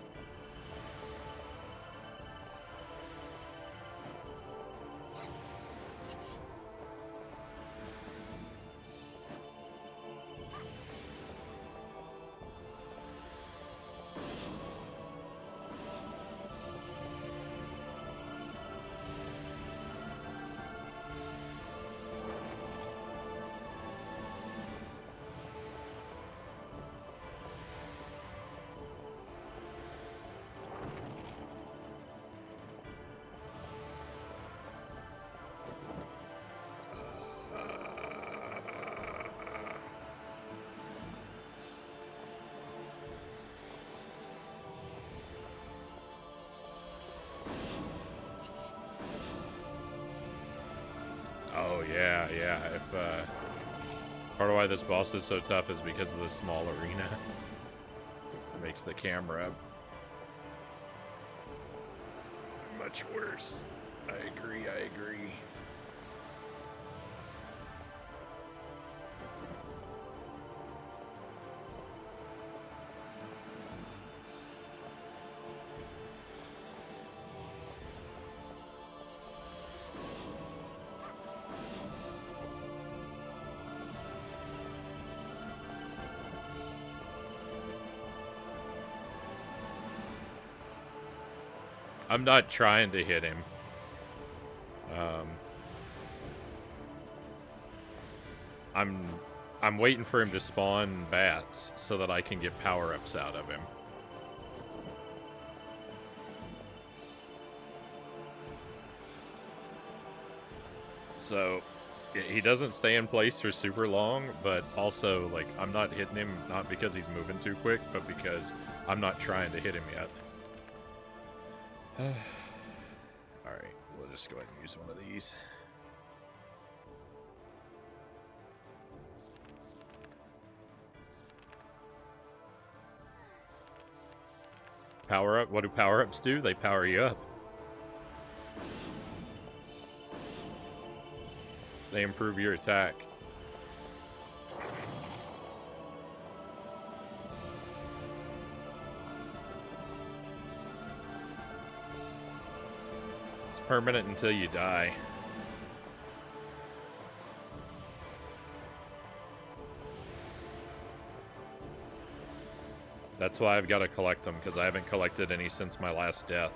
Oh, yeah. If, part of why this boss is so tough is because of the small arena. It makes the camera much worse. I agree. I'm not trying to hit him. I'm waiting for him to spawn bats so that I can get power-ups out of him. So, he doesn't stay in place for super long, but also, like, I'm not hitting him not because he's moving too quick, but because I'm not trying to hit him yet. Alright, we'll just go ahead and use one of these. Power up? What do power-ups do? They power you up. They improve your attack. It's permanent until you die. That's why I've got to collect them, because I haven't collected any since my last death.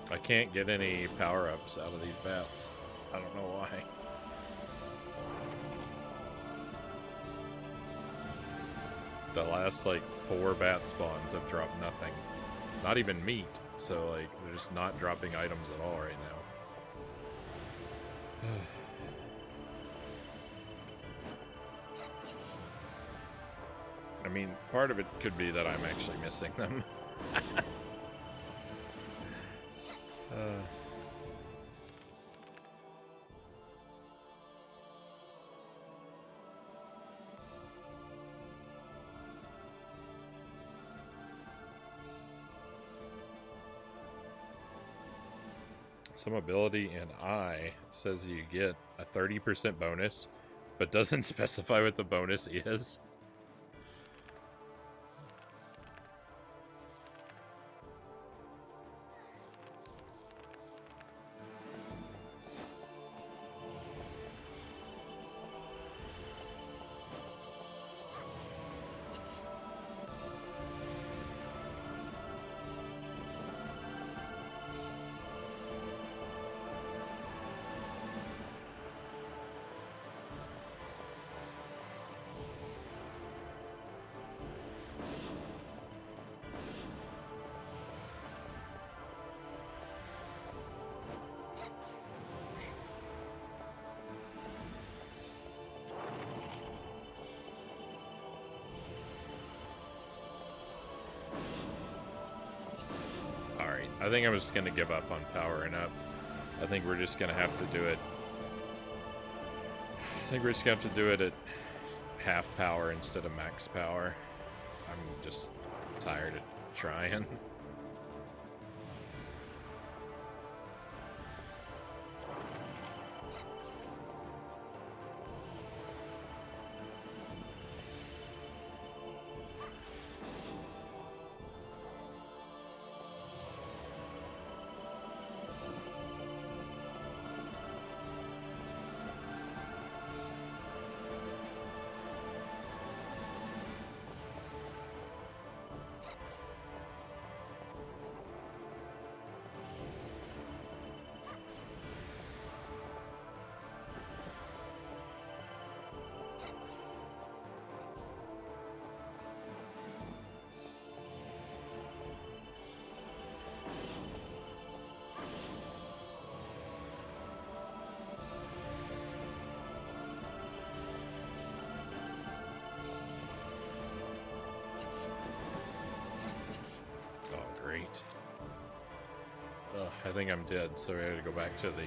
I can't get any power-ups out of these bats. I don't know why. The last, like, 4 bat spawns have dropped nothing. Not even meat. So, like, they're just not dropping items at all right now. I mean, part of it could be that I'm actually missing them. Some ability in I says you get a 30% bonus, but doesn't specify what the bonus is. I think I'm just going to give up on powering up. I think we're just going to have to do it. I think we're just going to have to do it at half power instead of max power. I'm just tired of trying. Ugh, I think I'm dead, so we gotta go back to the,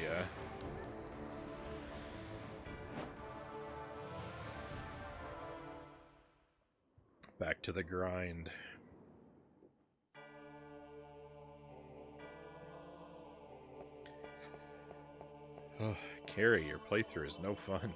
back to the grind. Oh, Carrie, your playthrough is no fun.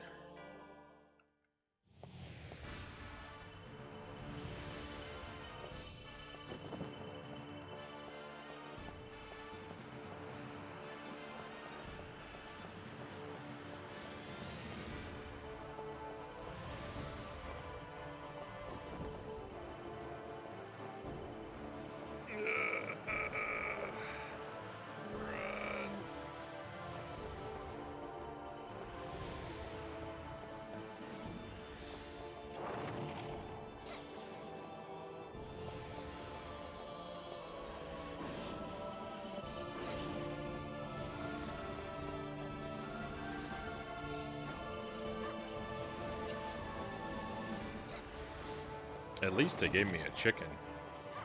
At least it gave me a chicken,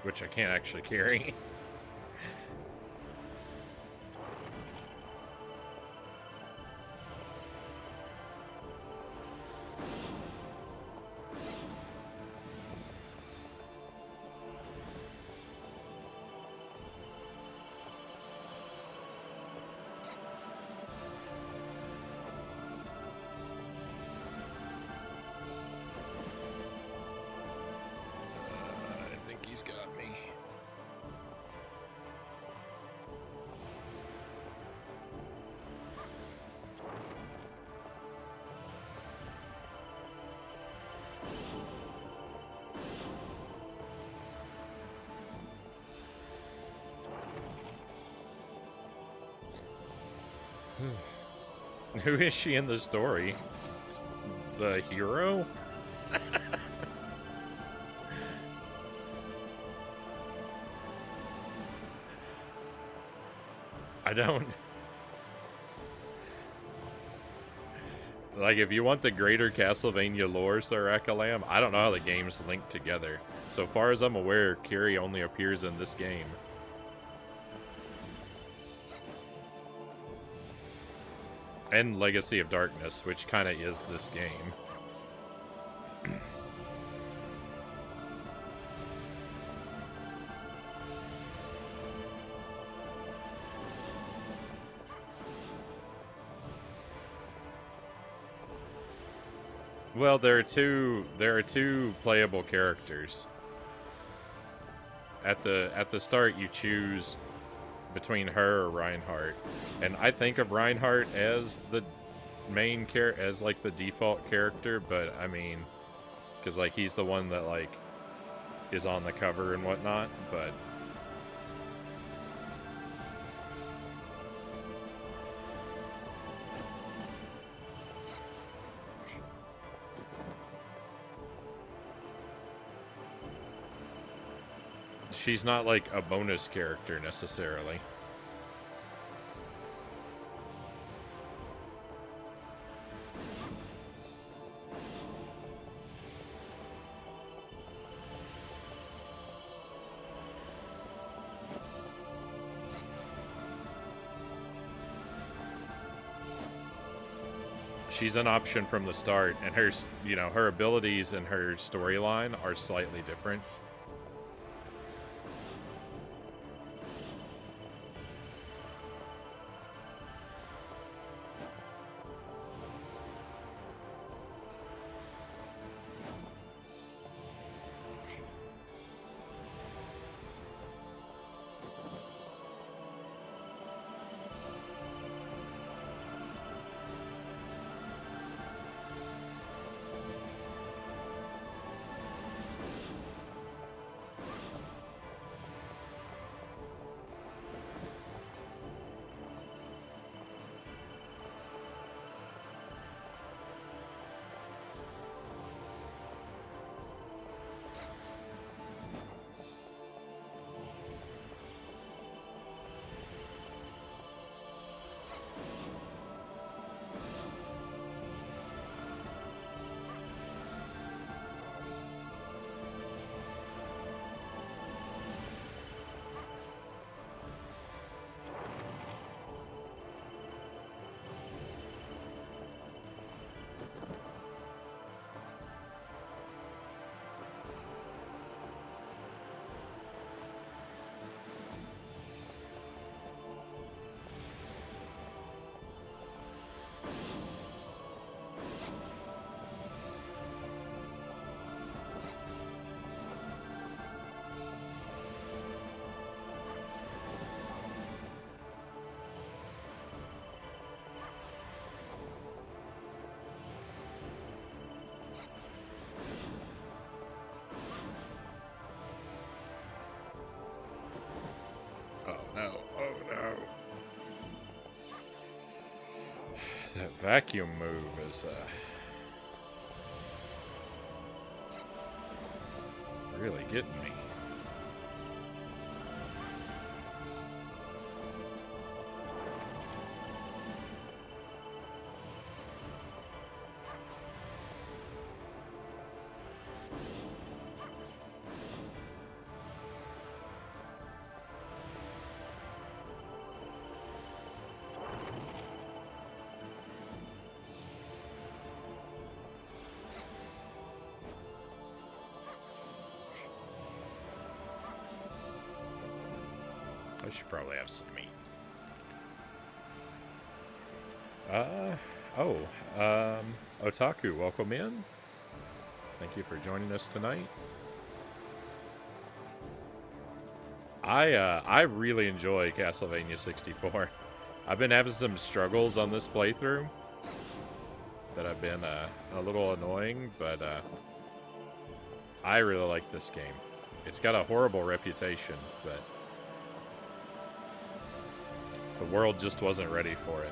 which I can't actually carry. I think he's got me. Who is she in the story? The hero? I don't... Like, if you want the greater Castlevania lore, Sir Akalam, I don't know how the games link together. So far as I'm aware, Carrie only appears in this game. And Legacy of Darkness, which kind of is this game. Well, there are two playable characters. At the start, you choose between her or Reinhardt, and I think of Reinhardt as the main as like the default character, but I mean, because like he's the one that like is on the cover and whatnot, but she's not like a bonus character necessarily. She's an option from the start, and her, you know, her abilities and her storyline are slightly different. no. Oh no. That vacuum move is really getting me. I should probably have some meat. Otaku, welcome in. Thank you for joining us tonight. I really enjoy Castlevania 64. I've been having some struggles on this playthrough that have been a little annoying, but I really like this game. It's got a horrible reputation, but the world just wasn't ready for it.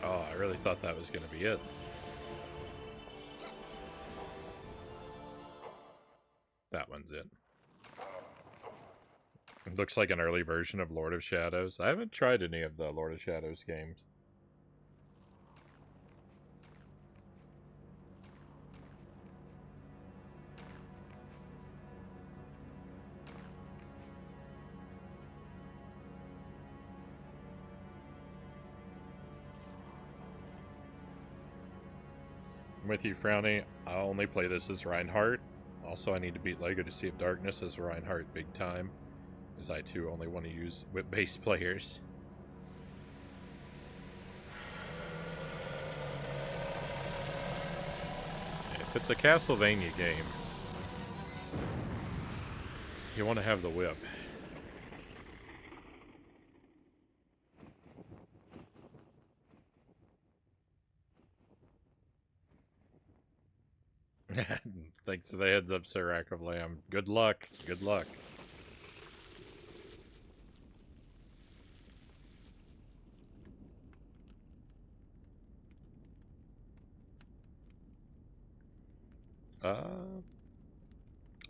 Oh, I really thought that was going to be it. That one's it. It looks like an early version of Lord of Shadows. I haven't tried any of the Lord of Shadows games. I'm with you, Frownie. I'll only play this as Reinhardt. Also, I need to beat Lego to Sea of Darkness as Reinhardt big time, as I too only want to use whip-based players. If it's a Castlevania game, you want to have the whip. Thanks for the heads up, Sir Rack of Lamb. Good luck. Good luck.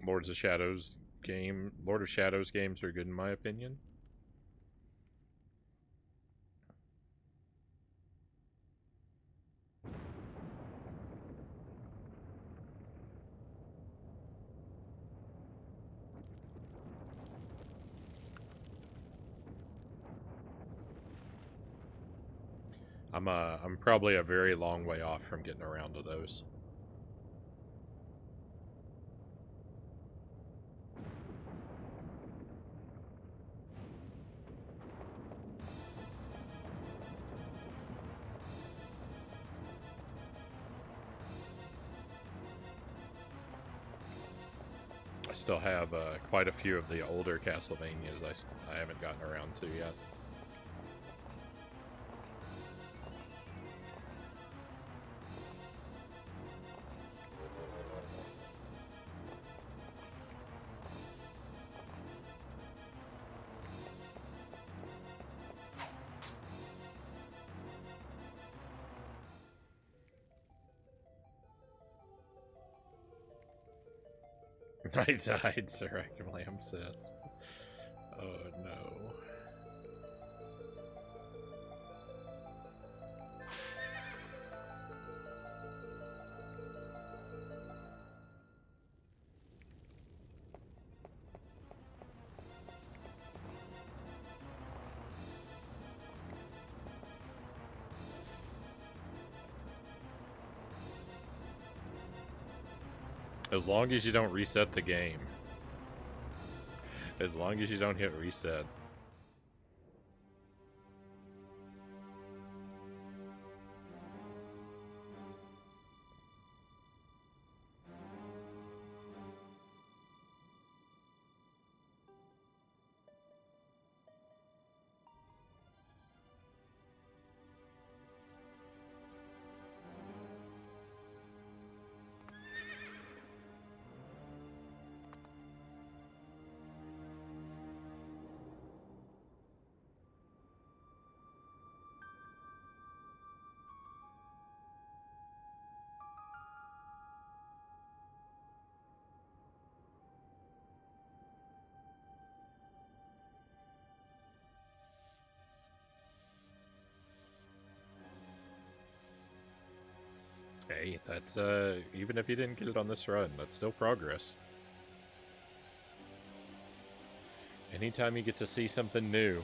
Lord of Shadows games are good in my opinion. I'm probably a very long way off from getting around to those. I still have quite a few of the older Castlevanias I haven't gotten around to yet. I died, Sir Lamb says. Oh no. As long as you don't reset the game. As long as you don't hit reset. Hey, that's, even if you didn't get it on this run, that's still progress. Anytime you get to see something new.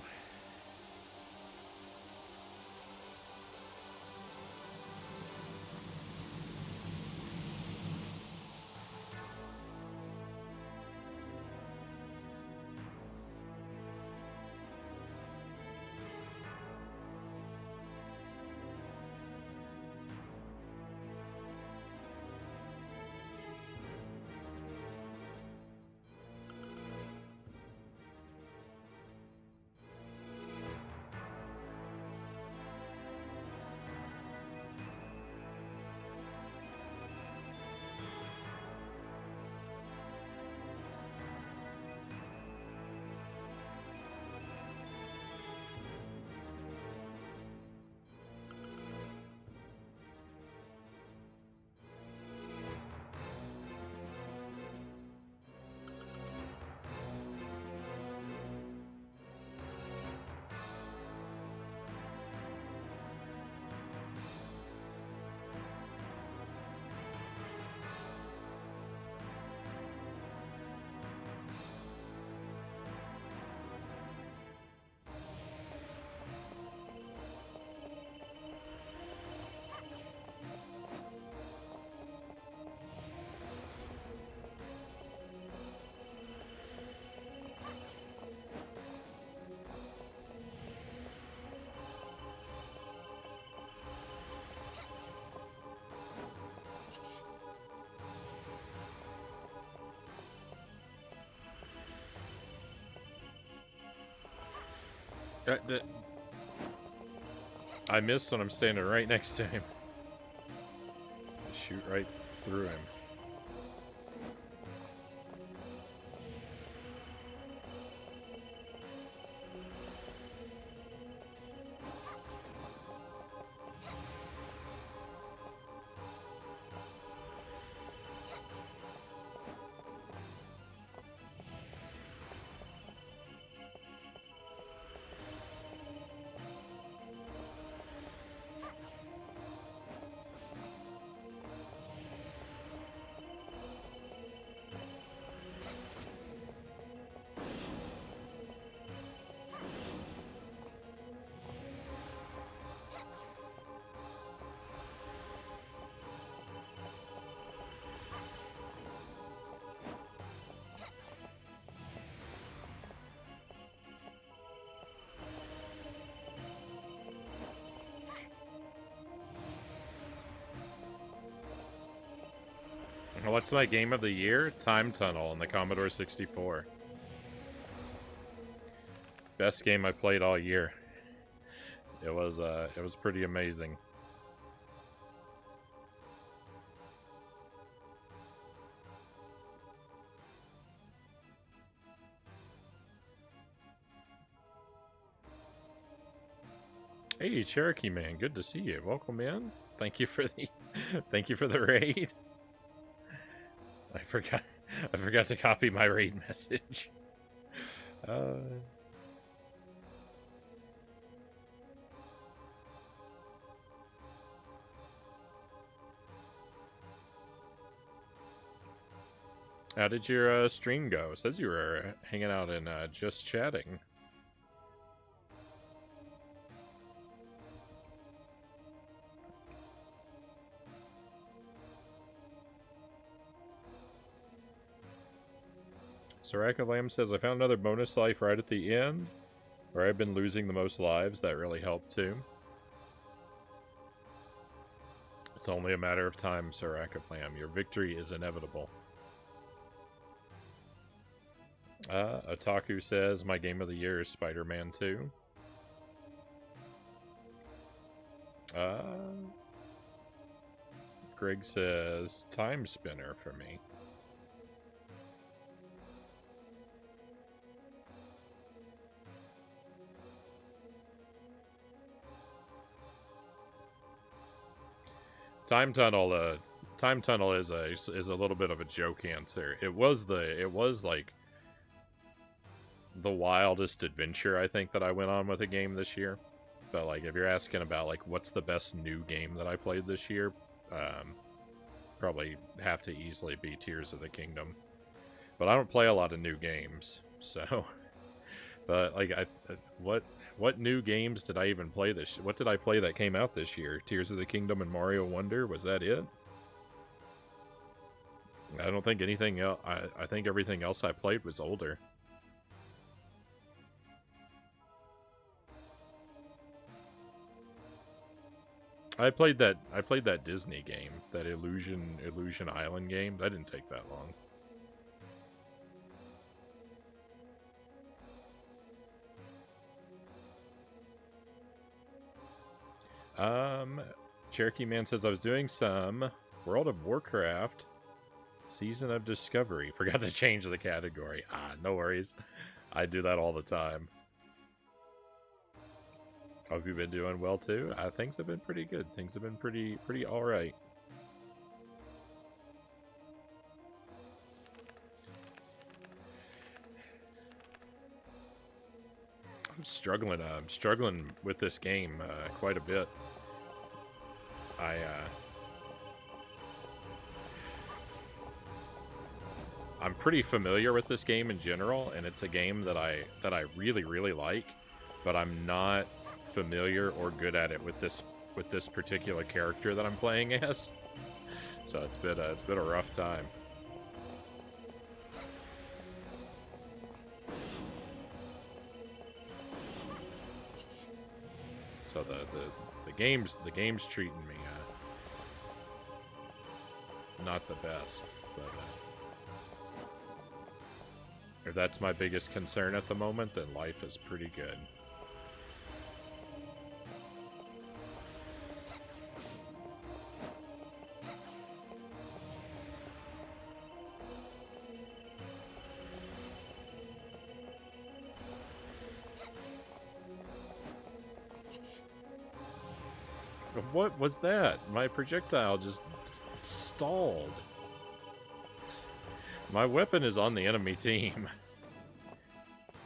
I missed when I'm standing right next to him. Shoot right through him. What's my game of the year? Time Tunnel on the Commodore 64. Best game I played all year. It was pretty amazing. Hey, Cherokee Man, good to see you. Welcome in. Thank you for the thank you for the raid. I forgot to copy my raid message. How did your stream go? It says you were hanging out and just chatting. Soraka Lamb says, I found another bonus life right at the end, where I've been losing the most lives. That really helped too. It's only a matter of time, Soraka Lamb. Your victory is inevitable. Otaku says, my game of the year is Spider-Man 2. Greg says, Time Spinner for me. Time Tunnel is a little bit of a joke answer. It was like the wildest adventure I think that I went on with a game this year. But like if you're asking about like what's the best new game that I played this year, probably have to easily be Tears of the Kingdom. But I don't play a lot of new games, so but like what new games did I even play this? What did I play that came out this year? Tears of the Kingdom and Mario Wonder? Was that it? I don't think anything else. I think everything else I played was older. I played that Disney game, that Illusion Island game. That didn't take that long. Cherokee Man says, I was doing some World of Warcraft Season of Discovery. Forgot to change the category. No worries. I do that all the time. Hope you've been doing well too. Things have been pretty good. Things have been pretty alright. I'm struggling with this game quite a bit. I'm pretty familiar with this game in general, and it's a game that I really like, but I'm not familiar or good at it with this particular character that I'm playing as. So it's been a rough time. So the game's treating me not the best, but if that's my biggest concern at the moment, then life is pretty good. What was that? My projectile just stalled. My weapon is on the enemy team.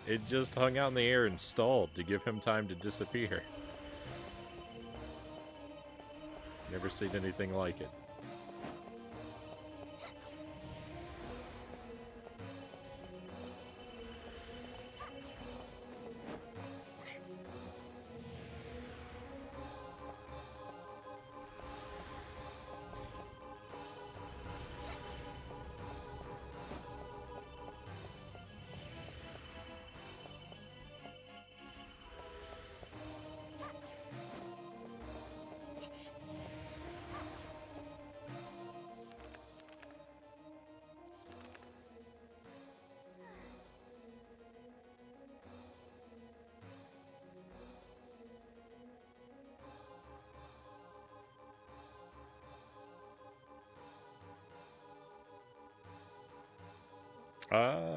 It just hung out in the air and stalled to give him time to disappear. Never seen anything like it.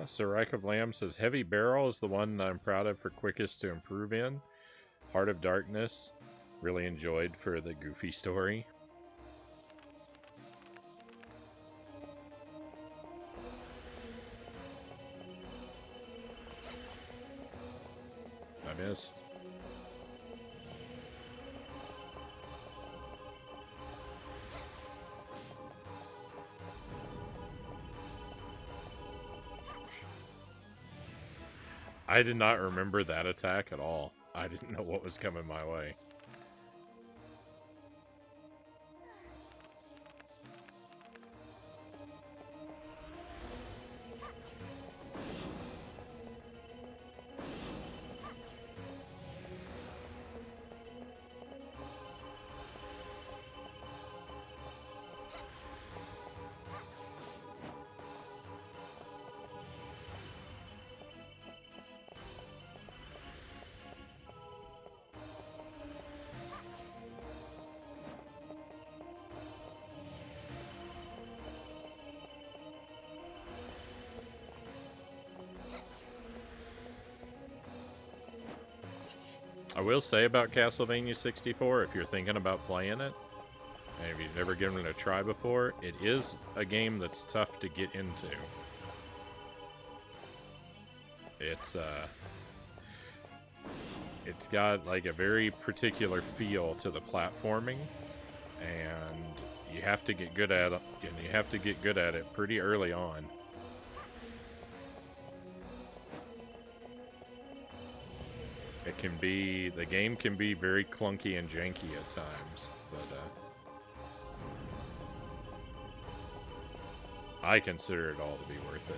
Sorike of Lamb says, Heavy Barrel is the one I'm proud of for quickest to improve in. Heart of Darkness, really enjoyed for the goofy story. I missed. I did not remember that attack at all. I didn't know what was coming my way. I will say about Castlevania 64, if you're thinking about playing it, and if you've never given it a try before, it is a game that's tough to get into. It's got like a very particular feel to the platforming, and you have to get good at it, and you have to get good at it pretty early on. The game can be very clunky and janky at times, but I consider it all to be worth it.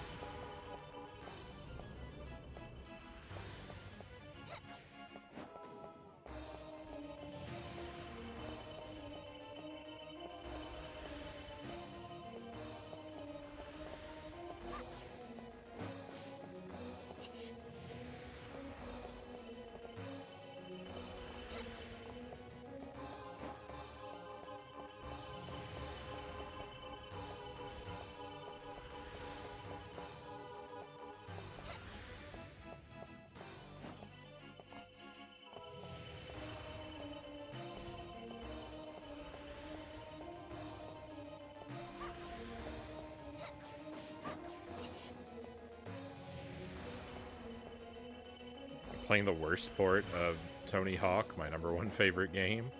Playing the worst port of Tony Hawk, my #1 favorite game.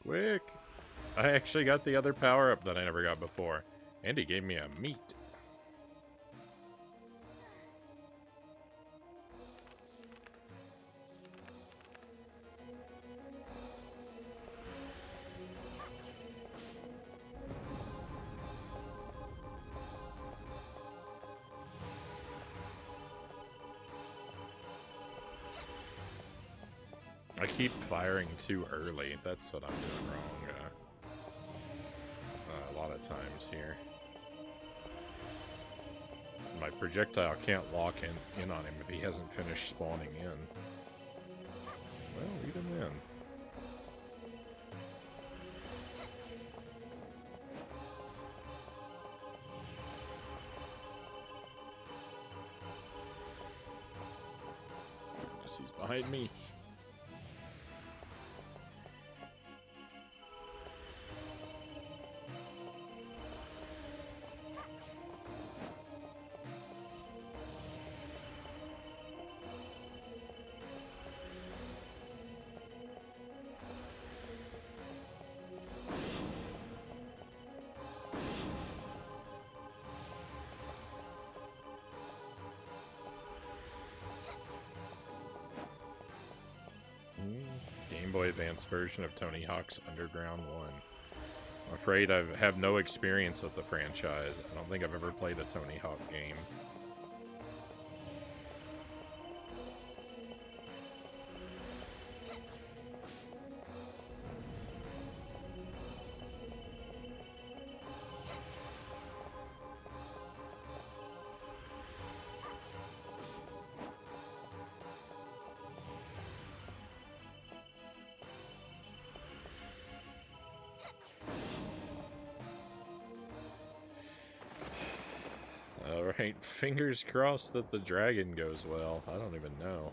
Quick! I actually got the other power-up that I never got before. And he gave me a meat. I keep firing too early. That's what I'm doing wrong a lot of times here. My projectile can't lock in on him if he hasn't finished spawning in. Well, even then. Goodness, he's behind me. Game Boy Advance version of Tony Hawk's Underground 1. I'm afraid I have no experience with the franchise. I don't think I've ever played a Tony Hawk game. Alright, fingers crossed that the dragon goes well. I don't even know.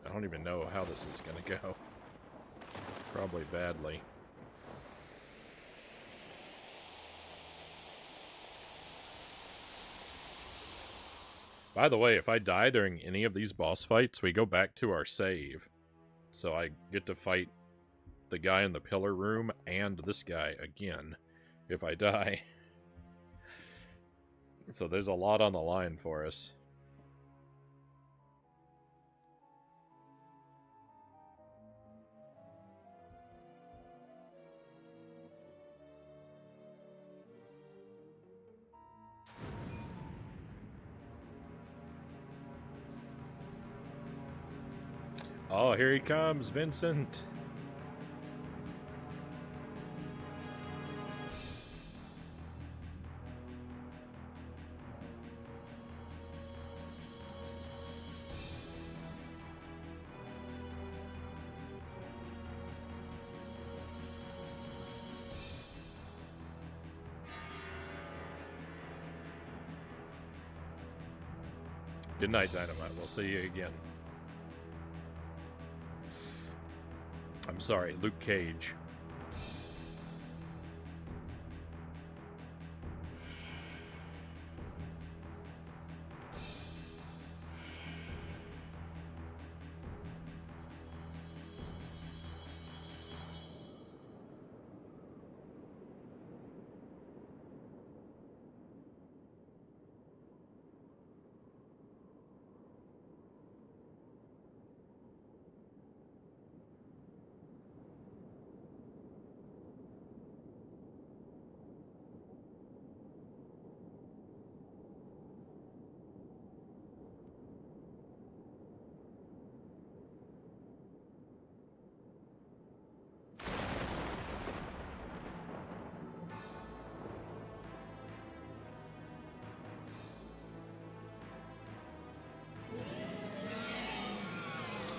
I don't even know how this is gonna go. Probably badly. By the way, if I die during any of these boss fights, we go back to our save. So I get to fight the guy in the pillar room and this guy again if I die. So there's a lot on the line for us. Oh, here he comes, Vincent. Good night, Dynamite. We'll see you again. I'm sorry, Luke Cage.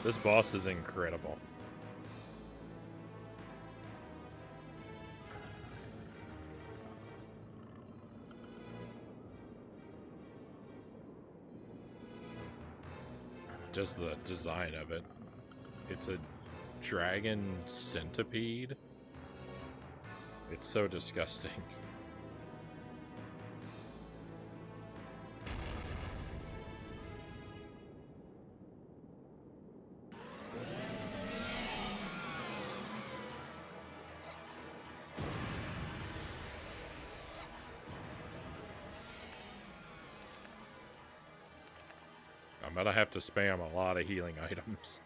This boss is incredible. Just the design of it. It's a dragon centipede. It's so disgusting. I'm gonna have to spam a lot of healing items.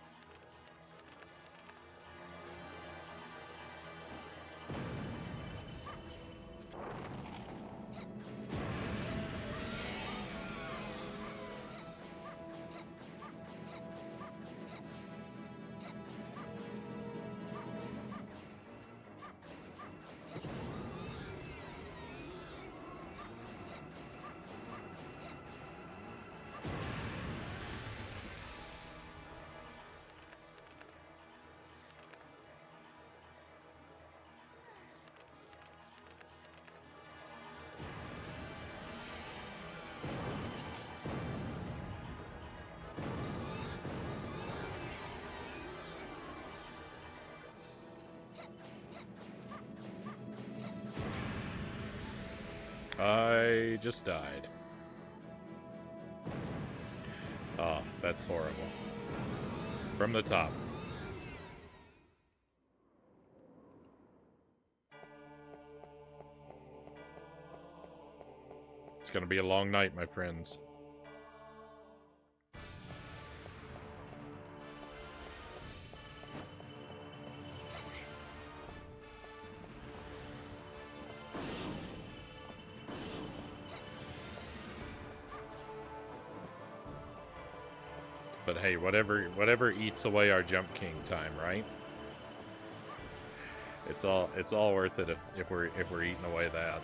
I just died. Oh, that's horrible. From the top. It's gonna be a long night, my friends. But hey, whatever eats away our Jump King time, right? It's all worth it if we're eating away that.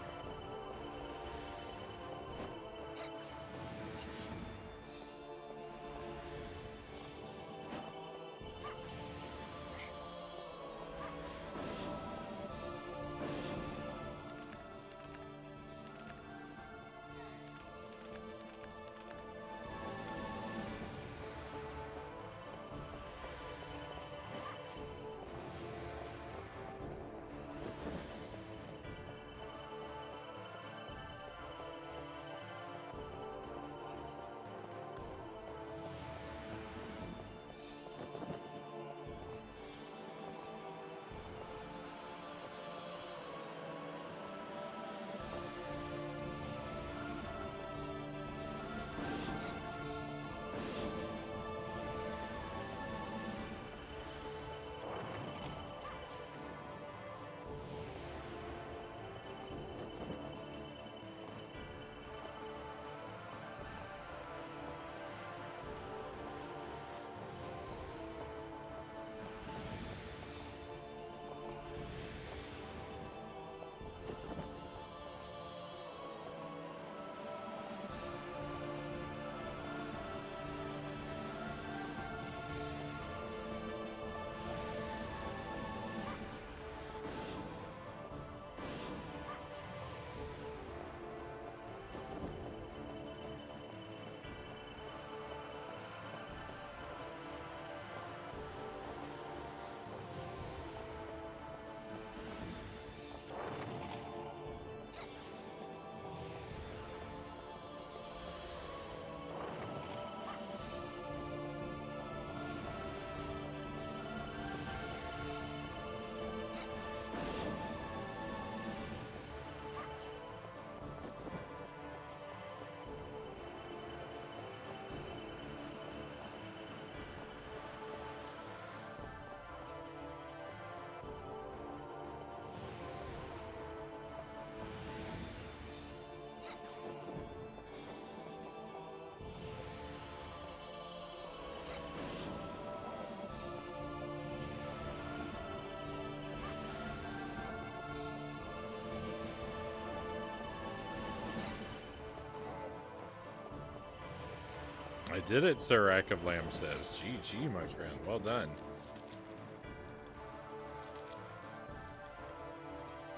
I did it, Sir Rack of Lamb says. GG, my friend. Well done.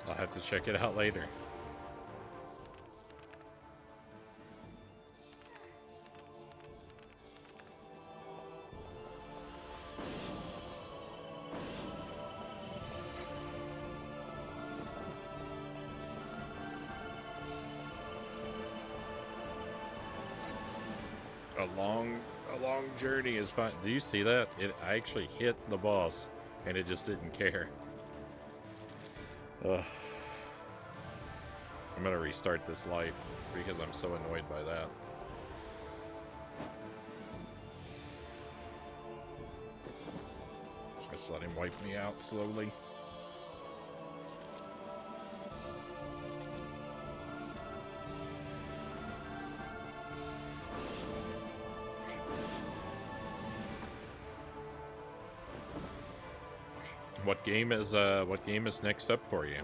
I'll have to check it out later. A long journey is fun. Do you see that? I actually hit the boss, and it just didn't care. Ugh. I'm gonna restart this life because I'm so annoyed by that. Just let him wipe me out slowly. What game is next up for you?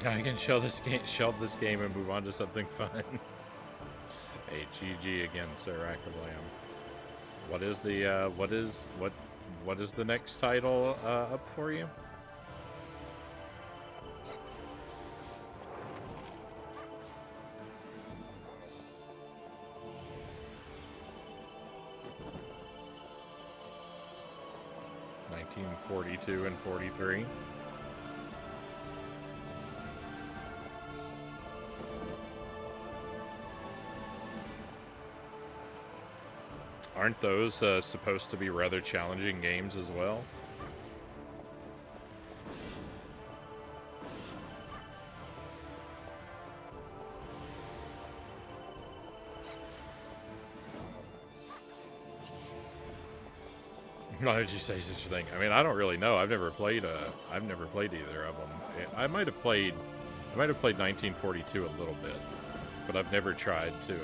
I can shelve this game and move on to something fun. Hey, GG again, Sir Rack of Lamb. What is the next title up for you? 1942 and 43. Aren't those supposed to be rather challenging games as well? Why did you say such a thing? I mean, I don't really know. I've never played either of them. I might have played 1942 a little bit, but I've never tried to.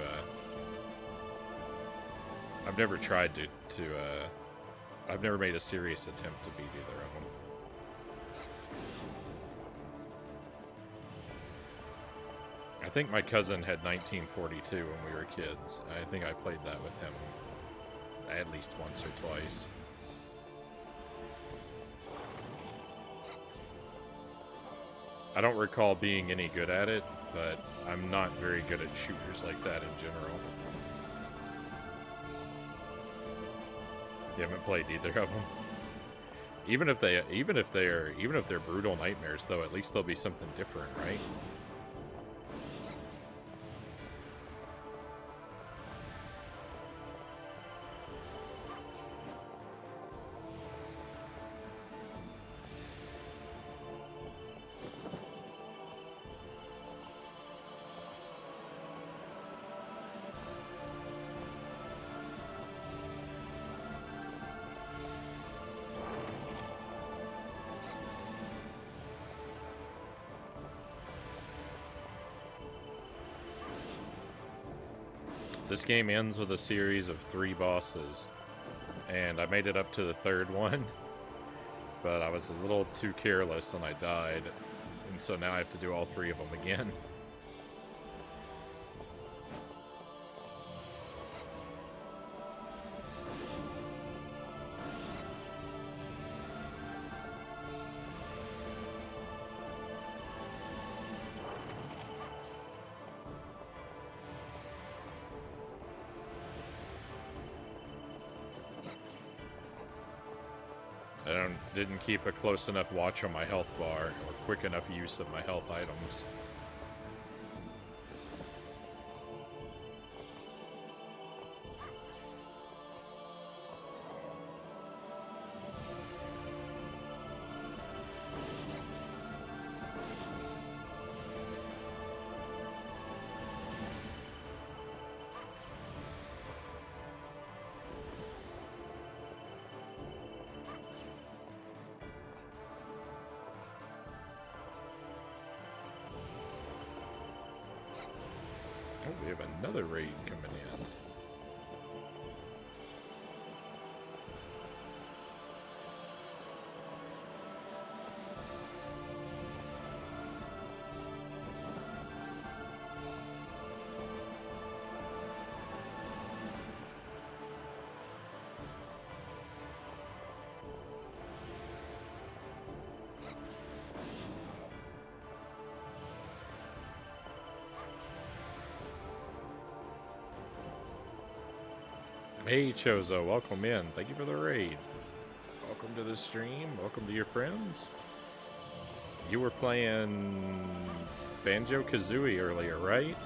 I've never made a serious attempt to beat either of them. I think my cousin had 1942 when we were kids. I think I played that with him at least once or twice. I don't recall being any good at it, but I'm not very good at shooters like that in general. You haven't played either of them. Even if they're brutal nightmares, though, at least they'll be something different, right? This game ends with a series of 3 bosses, and I made it up to the 3rd one, but I was a little too careless and I died, and so now I have to do all 3 of them again. Didn't keep a close enough watch on my health bar, or quick enough use of my health items. Oh, we have another raid coming in. Hey Chozo, welcome in. Thank you for the raid. Welcome to the stream. Welcome to your friends. You were playing Banjo-Kazooie earlier, right?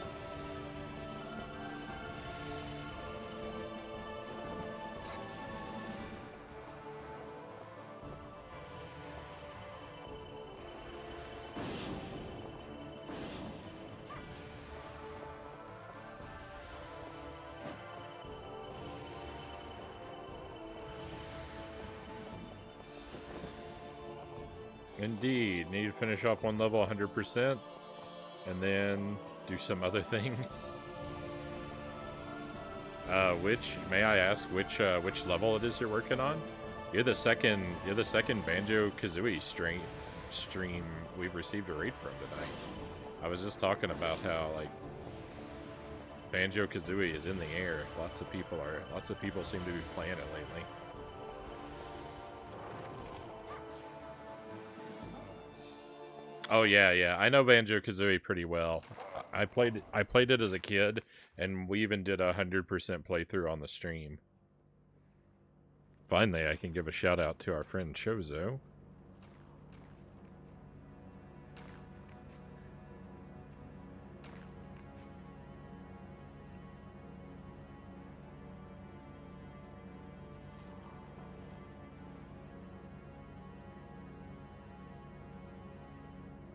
Indeed. Need to finish off one level 100%, and then do some other thing. May I ask which level it is you're working on? You're the second Banjo-Kazooie stream we've received a raid from tonight. I was just talking about how like Banjo-Kazooie is in the air. Lots of people seem to be playing it lately. Oh yeah. I know Banjo-Kazooie pretty well. I played it as a kid, and we even did a 100% playthrough on the stream. Finally, I can give a shout out to our friend Chozo.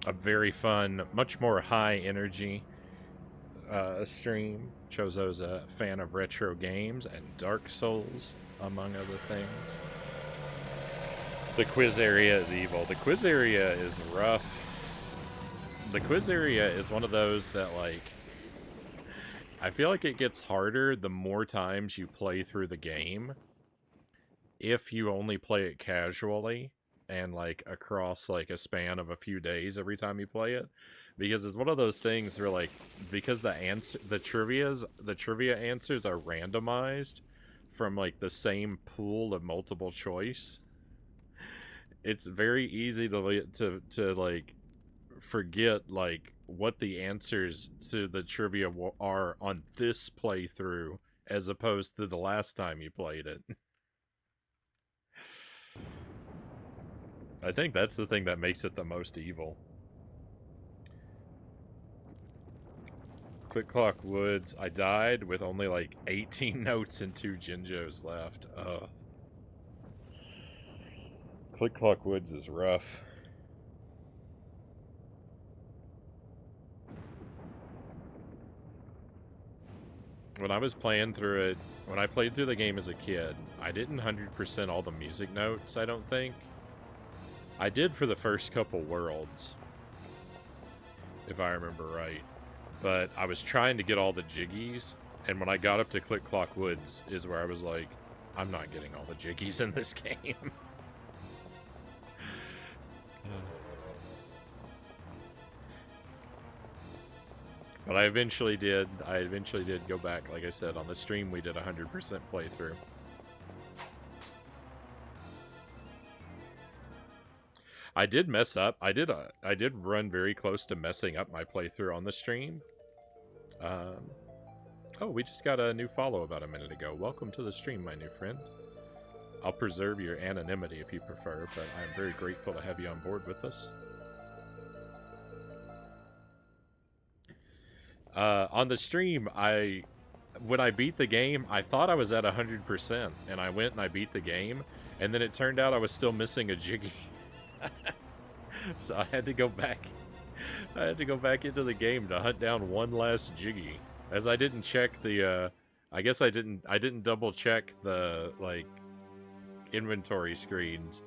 A very fun, much more high energy stream. Chozo's a fan of retro games and Dark Souls, among other things. The quiz area is evil. The quiz area is rough. The quiz area is one of those that, like, I feel like it gets harder the more times you play through the game. If you only play it casually and, like, across, like, a span of a few days every time you play it. Because it's one of those things where, like, because the trivia answers are randomized from, like, the same pool of multiple choice, it's very easy to like forget, like, what the answers to the trivia are on this playthrough as opposed to the last time you played it. I think that's the thing that makes it the most evil. Click Clock Woods, I died with only like 18 notes and 2 Jinjos left. Click Clock Woods is rough. When I was playing through it, when I played through the game as a kid, I didn't 100% all the music notes, I don't think. I did for the first couple worlds, if I remember right. But I was trying to get all the jiggies, and when I got up to Click Clock Woods is where I was like, I'm not getting all the jiggies in this game. But I eventually did go back. Like I said, on the stream we did 100% playthrough. I did mess up. I did run very close to messing up my playthrough on the stream. Oh, we just got a new follow about a minute ago. Welcome to the stream, my new friend. I'll preserve your anonymity if you prefer, but I'm very grateful to have you on board with us. On the stream, when I beat the game, I thought I was at 100%, and I went and I beat the game, and then it turned out I was still missing a jiggy. So I had to go back. I had to go back into the game to hunt down one last jiggy, as I didn't check the. I guess I didn't double check the, like, inventory screens.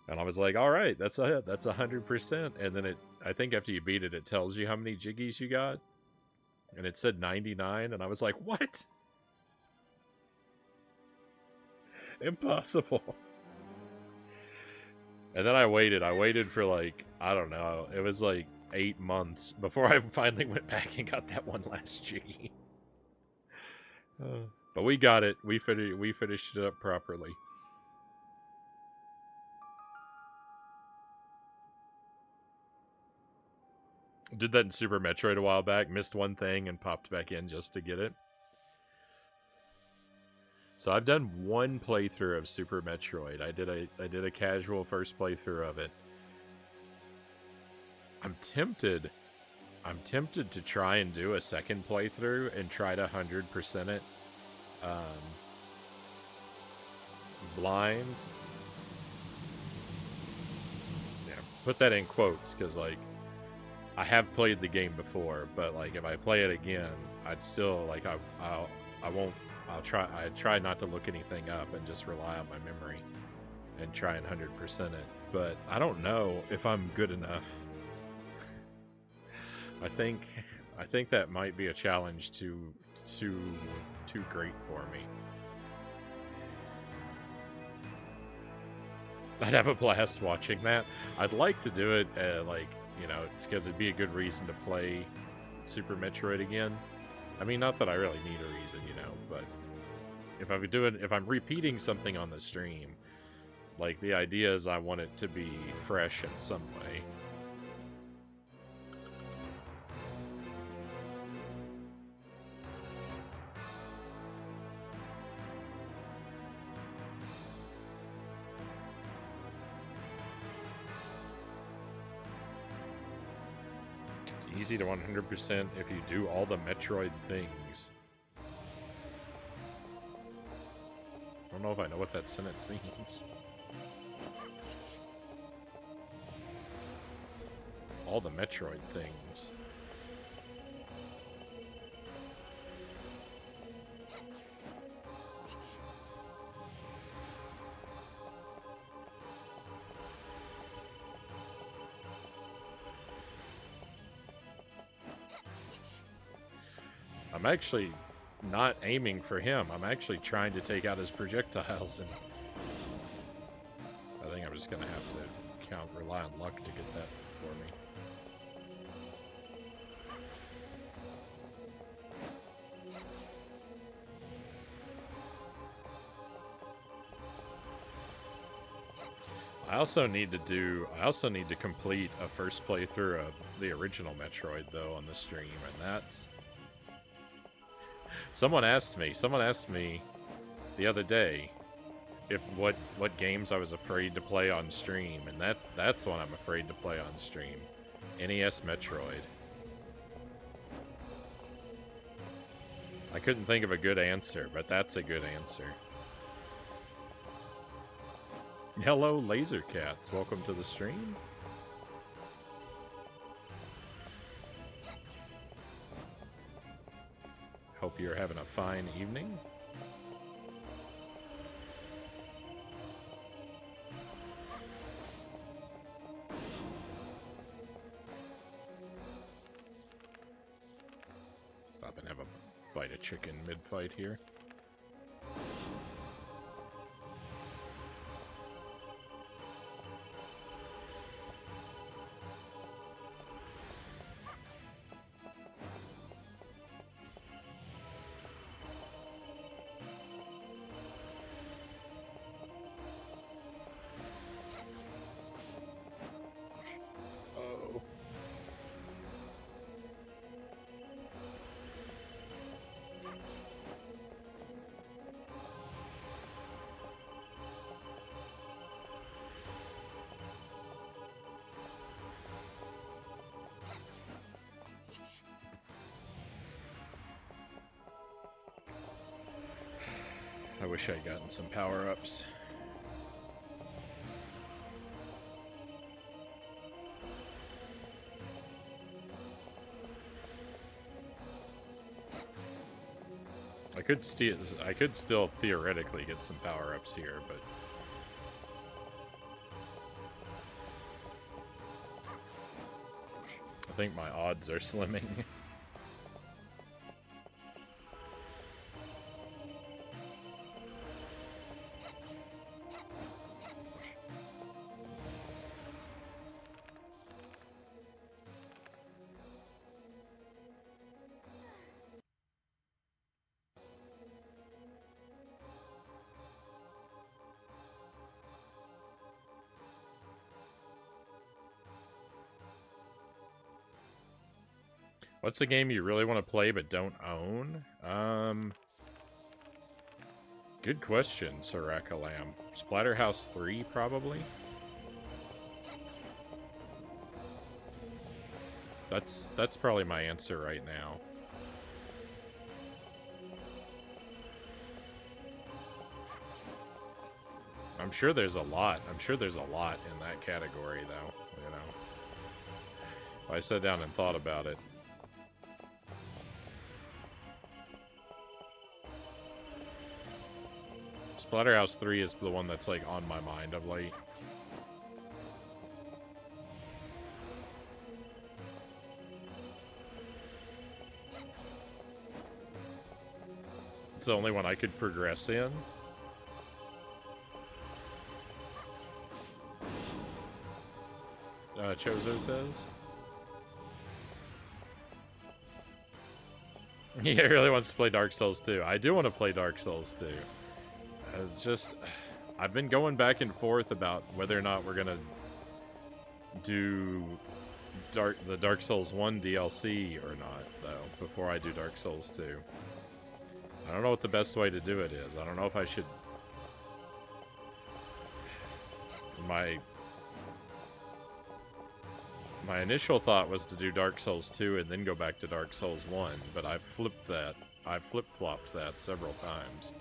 And I was like, all right, that's 100%. And then I think after you beat it, it tells you how many jiggies you got. And it said 99, and I was like, what? Impossible. And then I waited for, like, I don't know, it was like 8 months before I finally went back and got that one last jiggy. But we got it. We finished it up properly. Did that in Super Metroid a while back. Missed one thing and popped back in just to get it. So I've done one playthrough of Super Metroid. I did a casual first playthrough of it. I'm tempted to try and do a second playthrough and try to 100% it blind. Yeah, put that in quotes, because, like, I have played the game before, but, like, if I play it again, I'd still, like, I try not to look anything up and just rely on my memory and try and 100% it. But I don't know if I'm good enough. I think that might be a challenge too great for me. I'd have a blast watching that. I'd like to do it, like, you know, because it'd be a good reason to play Super Metroid again. I mean, not that I really need a reason, you know, but if I'm repeating something on the stream, like, the idea is I want it to be fresh in some way. Easy to 100% if you do all the Metroid things. I don't know if I know what that sentence means. All the Metroid things. I'm actually not aiming for him. I'm actually trying to take out his projectiles, and I think I'm just gonna have to rely on luck to get that for me. I also need to complete a first playthrough of the original Metroid though on the stream, and that's someone asked me the other day if what games I was afraid to play on stream, and that's one I'm afraid to play on stream. NES Metroid. I couldn't think of a good answer, but that's a good answer. Hello, Laser Cats. Welcome to the stream. Hope you're having a fine evening. Stop and have a bite of chicken mid-fight here. I wish I'd gotten some power-ups. I could still theoretically get some power-ups here, but I think my odds are slimming. What's the game you really want to play but don't own? Good question, Soraka Lamb. Splatterhouse 3, probably? That's probably my answer right now. I'm sure there's a lot. I'm sure there's a lot in that category, though, you know. If I sat down and thought about it. Splatterhouse 3 is the one that's, like, on my mind of late. It's the only one I could progress in. Chozo says. He really wants to play Dark Souls 2. I do want to play Dark Souls 2. It's just, I've been going back and forth about whether or not we're gonna do the Dark Souls 1 DLC or not, though, before I do Dark Souls 2. I don't know what the best way to do it is. I don't know if I should... My initial thought was to do Dark Souls 2 and then go back to Dark Souls 1, but I flipped that. I flip-flopped that several times.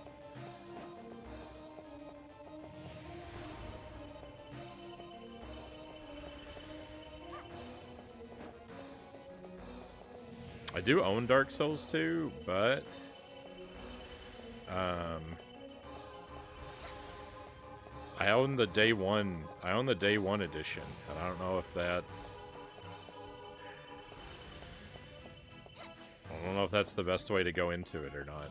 I do own Dark Souls 2, but I own the day one edition, and I don't know if that I don't know if that's the best way to go into it or not.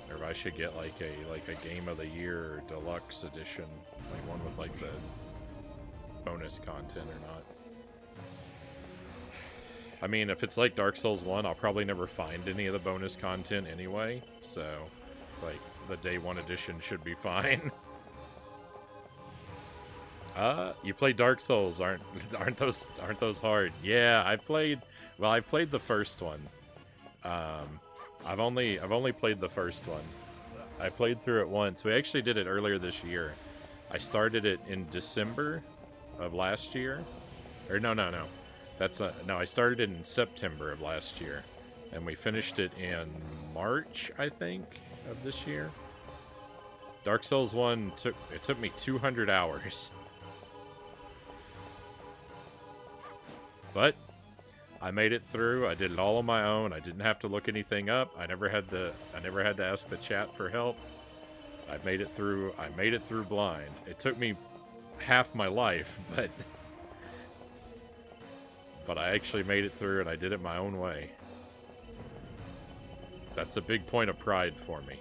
Or if I should get like a Game of the Year deluxe edition, like one with like the bonus content or not. I mean, if it's like Dark Souls 1, I'll probably never find any of the bonus content anyway, so like the day one edition should be fine. You play Dark Souls, aren't those hard? Yeah, I played the first one. I've only played the first one. I played through it once. We actually did it earlier this year. I started it in December of last year. Or no. No, I started it in September of last year. And we finished it in March, I think, of this year. Dark Souls 1 took me 200 hours. But I made it through. I did it all on my own. I didn't have to look anything up. I never had to ask the chat for help. I made it through blind. It took me half my life, but I actually made it through and I did it my own way. That's a big point of pride for me.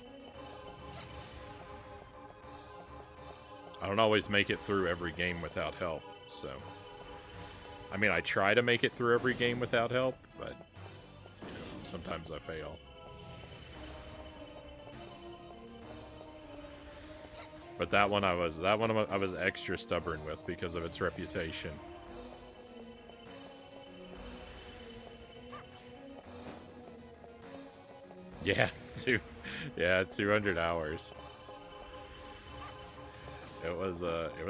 I don't always make it through every game without help, so I mean, I try to make it through every game without help, but sometimes I fail. But that one I was extra stubborn with because of its reputation. Yeah, 200 hours. It was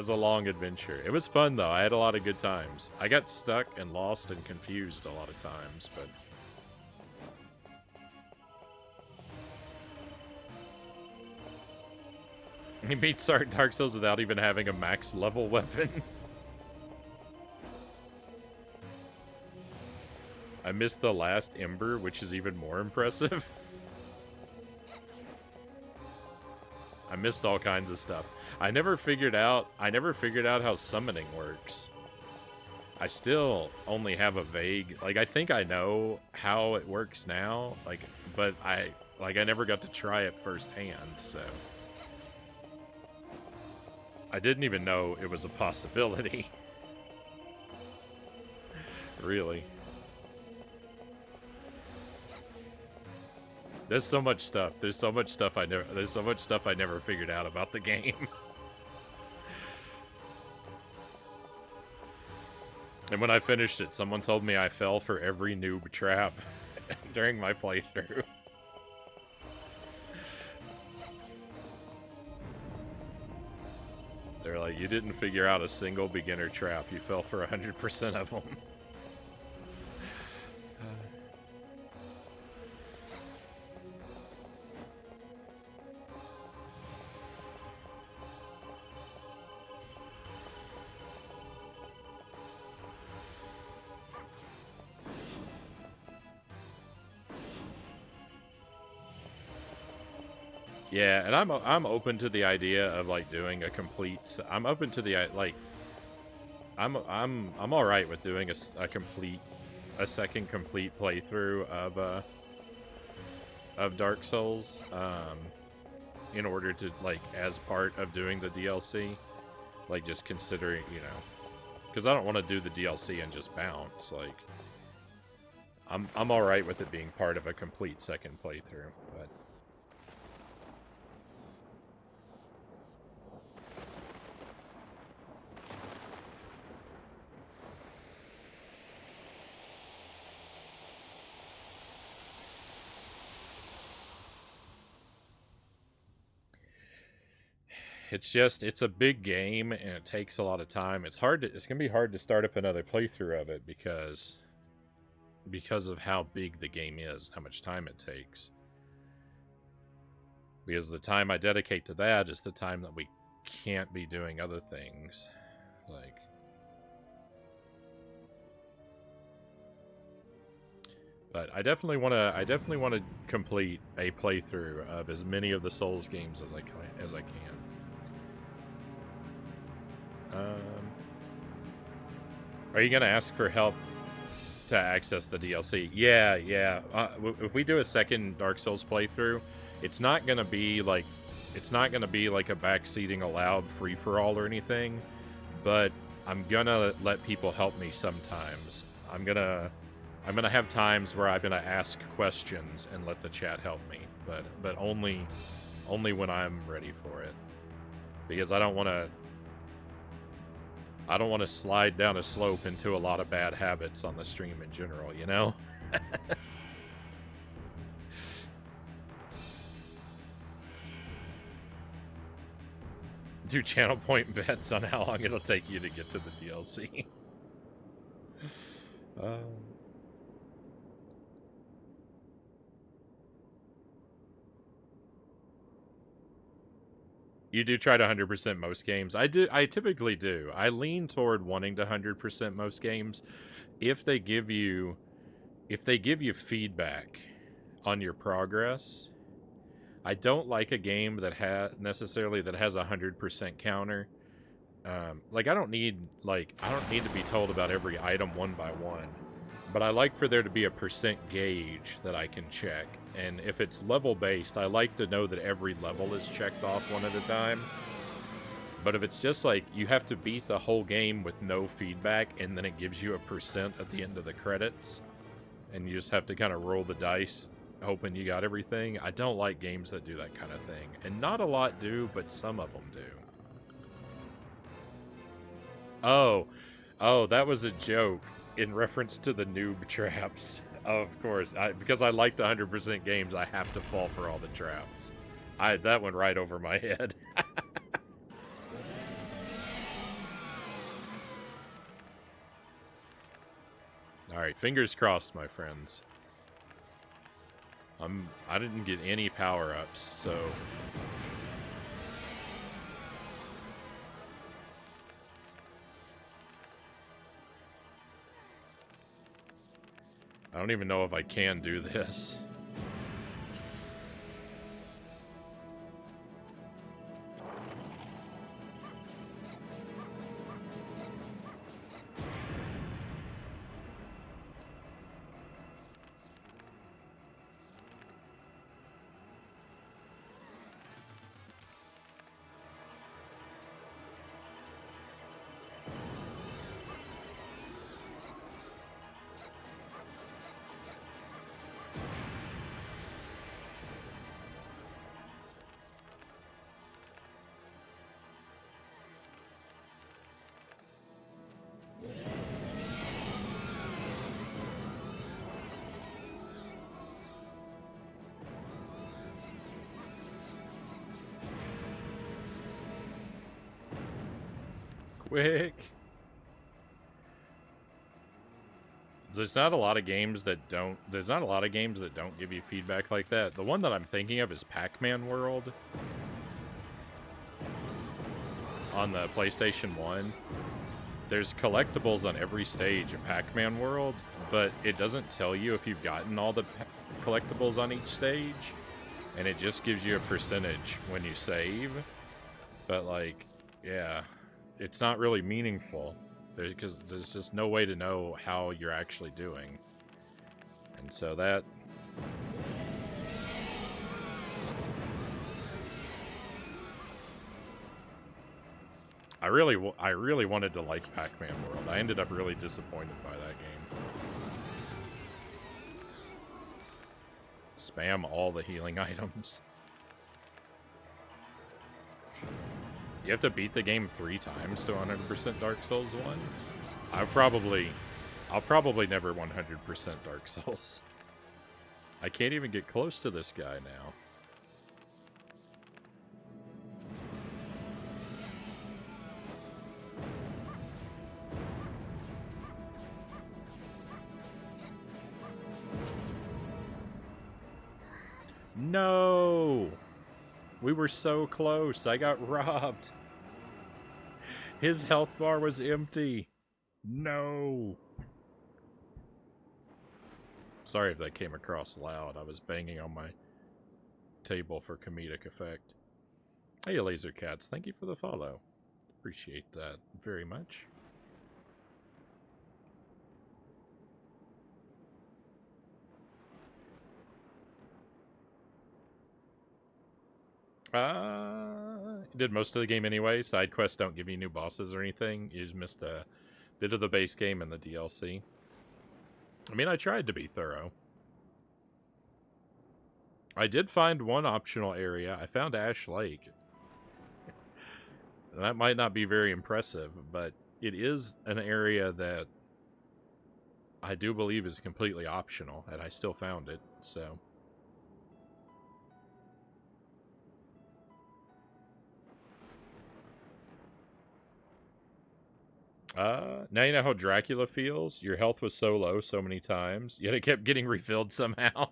a long adventure. It was fun though. I had a lot of good times. I got stuck and lost and confused a lot of times, but he beat Dark Souls without even having a max level weapon. I missed the last Ember, which is even more impressive. I missed all kinds of stuff. I never figured out how summoning works. I still only have a vague, like, I think I know how it works now, like, but I never got to try it firsthand, so I didn't even know it was a possibility. Really. There's so much stuff. There's so much stuff I never figured out about the game. And when I finished it, someone told me I fell for every noob trap during my playthrough. They're like, you didn't figure out a single beginner trap. You fell for 100% of them. Yeah, and I'm open to the idea of like doing a complete. I'm open to the like. I'm all right with doing a second complete playthrough of Dark Souls. In order to like as part of doing the DLC, like just considering because I don't want to do the DLC and just bounce. Like I'm all right with it being part of a complete second playthrough, but. It's just, it's a big game and it takes a lot of time. It's hard to, it's gonna be hard to start up another playthrough of it because of how big the game is, how much time it takes. Because the time I dedicate to that is the time that we can't be doing other things. Like, but I definitely want to complete a playthrough of as many of the Souls games as I can. Are you gonna ask for help to access the DLC? Yeah. If we do a second Dark Souls playthrough, it's not gonna be like a backseating allowed free for all or anything, but I'm gonna let people help me sometimes. I'm gonna have times where I'm gonna ask questions and let the chat help me, but only when I'm ready for it, because I don't want to slide down a slope into a lot of bad habits on the stream in general, you know? Do channel point bets on how long it'll take you to get to the DLC. You do try to 100% most games. I typically do. I lean toward wanting to 100% most games if they give you feedback on your progress. I don't like a game that has a 100% counter. Like I don't need to be told about every item one by one, but I like for there to be a percent gauge that I can check. And if it's level based, I like to know that every level is checked off one at a time. But if it's just like you have to beat the whole game with no feedback and then it gives you a percent at the end of the credits and you just have to kind of roll the dice hoping you got everything, I don't like games that do that kind of thing. And not a lot do, but some of them do. Oh, that was a joke in reference to the noob traps. Of course, because I liked 100% games, I have to fall for all the traps. That went right over my head. Alright, fingers crossed, my friends. I didn't get any power-ups, so... I don't even know if I can do this. Quick. There's not a lot of games that don't give you feedback like that. The one that I'm thinking of is Pac-Man World on the PlayStation 1. There's collectibles on every stage of Pac-Man World, but it doesn't tell you if you've gotten all the collectibles on each stage, and it just gives you a percentage when you save. But like, yeah, it's not really meaningful because there's just no way to know how you're actually doing. And so that... I really wanted to like Pac-Man World. I ended up really disappointed by that game. Spam all the healing items. You have to beat the game 3 times to 100% Dark Souls 1? I'll probably never 100% Dark Souls. I can't even get close to this guy now. No! We were so close. I got robbed. His health bar was empty. No! Sorry if that came across loud. I was banging on my table for comedic effect. Hey, Laser Cats. Thank you for the follow. Appreciate that very much. You did most of the game anyway. Side quests don't give you new bosses or anything. You just missed a bit of the base game and the DLC. I mean, I tried to be thorough. I did find one optional area. I found Ash Lake. That might not be very impressive, but it is an area that I do believe is completely optional, and I still found it, so... now you know how Dracula feels? Your health was so low so many times, yet it kept getting refilled somehow.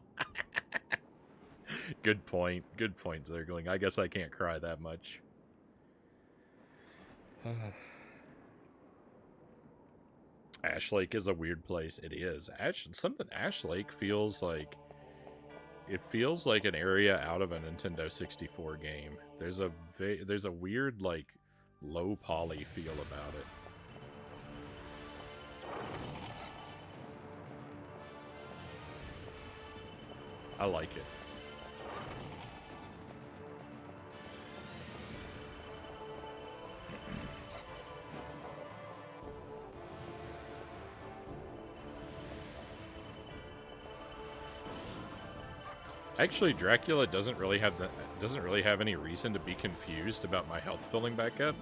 Good point. Good point, Zergling. I guess I can't cry that much. Ash Lake is a weird place. It is. Ash Lake feels like... It feels like an area out of a Nintendo 64 game. There's a weird, like, low poly feel about it. I like it. Actually, Dracula doesn't really have any reason to be confused about my health filling back up.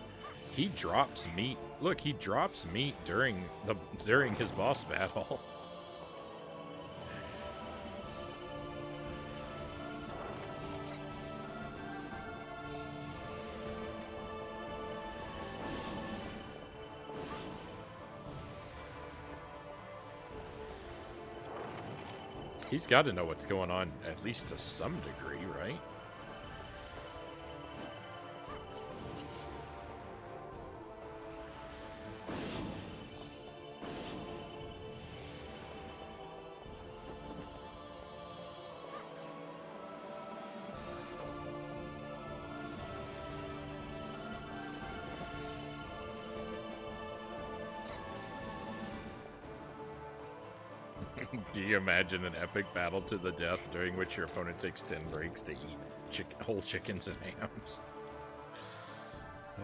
He drops meat. Look, he drops meat during his boss battle. He's got to know what's going on, at least to some degree, right? Do you imagine an epic battle to the death during which your opponent takes 10 breaks to eat whole chickens and hams? I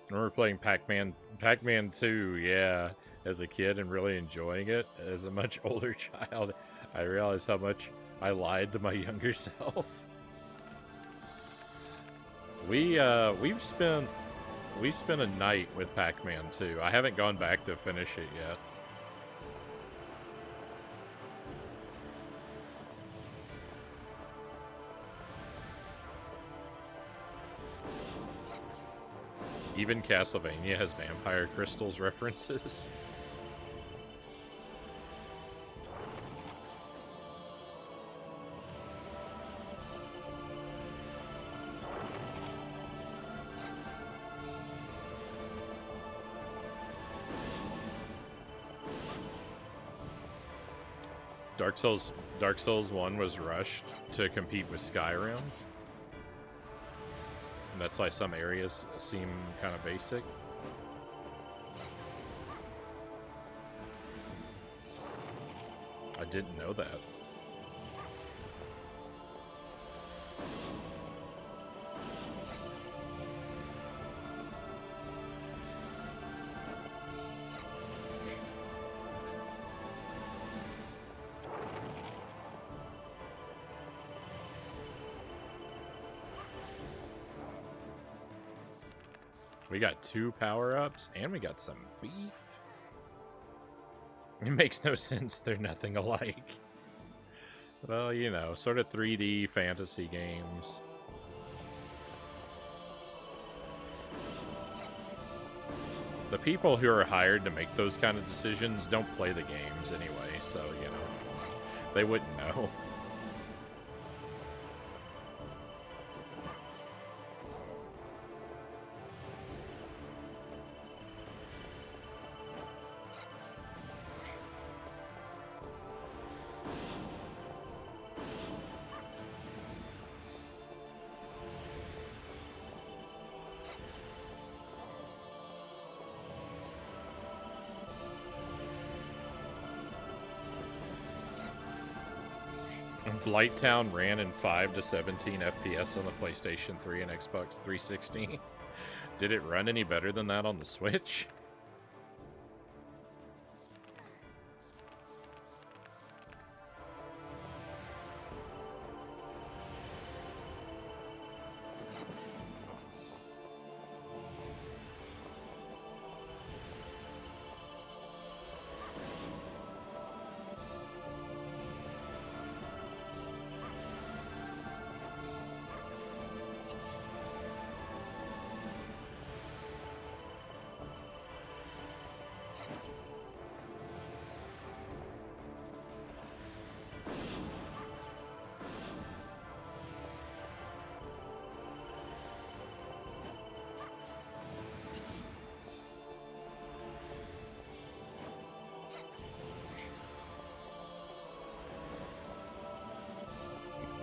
remember playing Pac-Man 2, yeah, as a kid and really enjoying it. As a much older child, I realized how much I lied to my younger self. We spent a night with Pac-Man 2. I haven't gone back to finish it yet. Even Castlevania has vampire crystals references. Dark Souls 1 was rushed to compete with Skyrim. And that's why some areas seem kind of basic. I didn't know that. We got 2 power-ups, and we got some beef. It makes no sense, they're nothing alike. Well, you know, sort of 3D fantasy games. The people who are hired to make those kind of decisions don't play the games anyway, so, you know, they wouldn't know. Blighttown ran in 5 to 17 FPS on the PlayStation 3 and Xbox 360. Did it run any better than that on the Switch?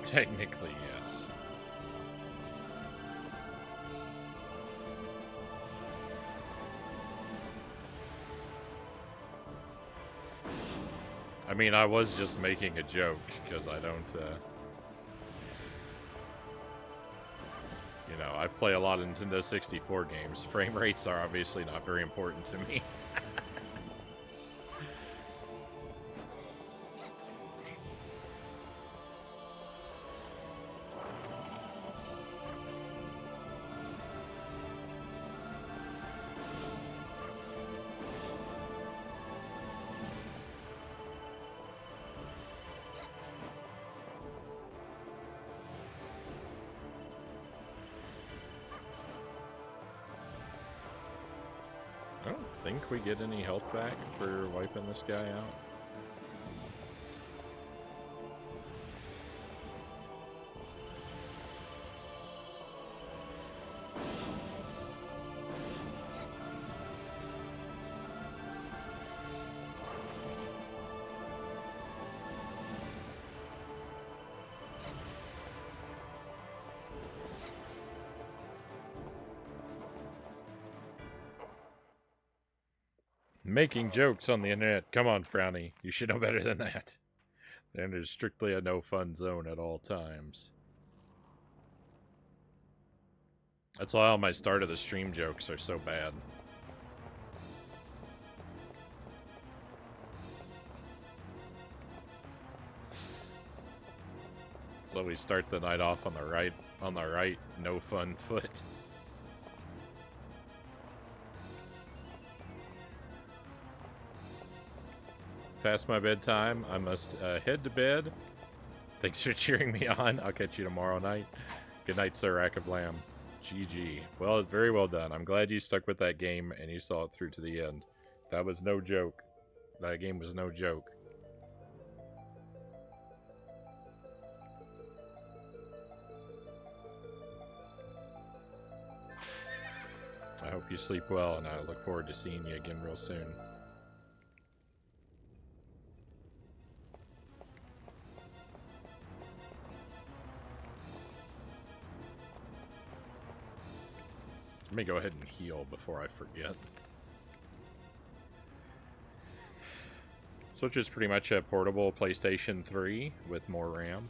Technically, yes. I mean, I was just making a joke, because I don't, you know, I play a lot of Nintendo 64 games. Frame rates are obviously not very important to me. I don't think we get any health back for wiping this guy out. Making jokes on the internet. Come on, Frownie. You should know better than that. The internet is strictly a no-fun zone at all times. That's why all my start of the stream jokes are so bad. So we start the night off on the right, no fun foot. Past my bedtime, I must head to bed. Thanks for cheering me on. I'll catch you tomorrow night. Good night, Sir Rack of Lamb. GG. Well, very well done. I'm glad you stuck with that game and you saw it through to the end. That was no joke. That game was no joke. I hope you sleep well, and I look forward to seeing you again real soon. Let me go ahead and heal before I forget. Switch is pretty much a portable PlayStation 3 with more RAM.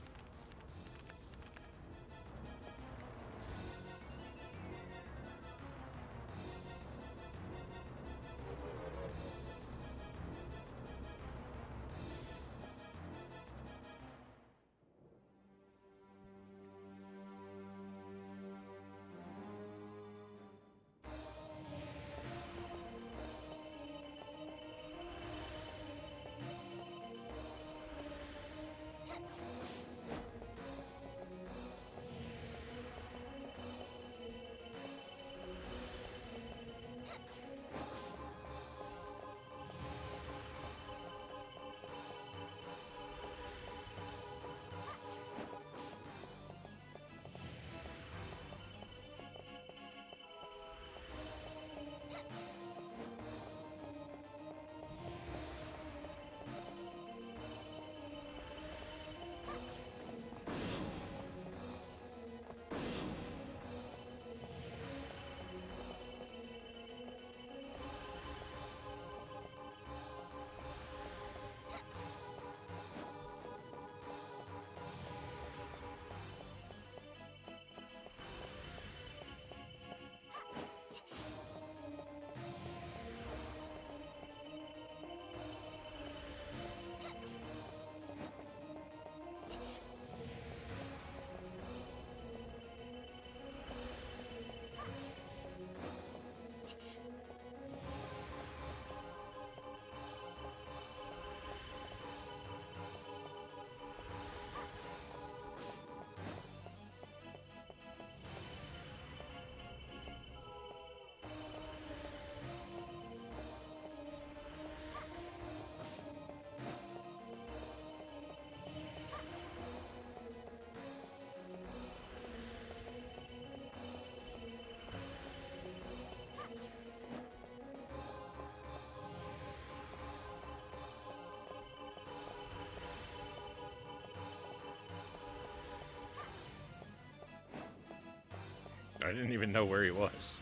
I didn't even know where he was.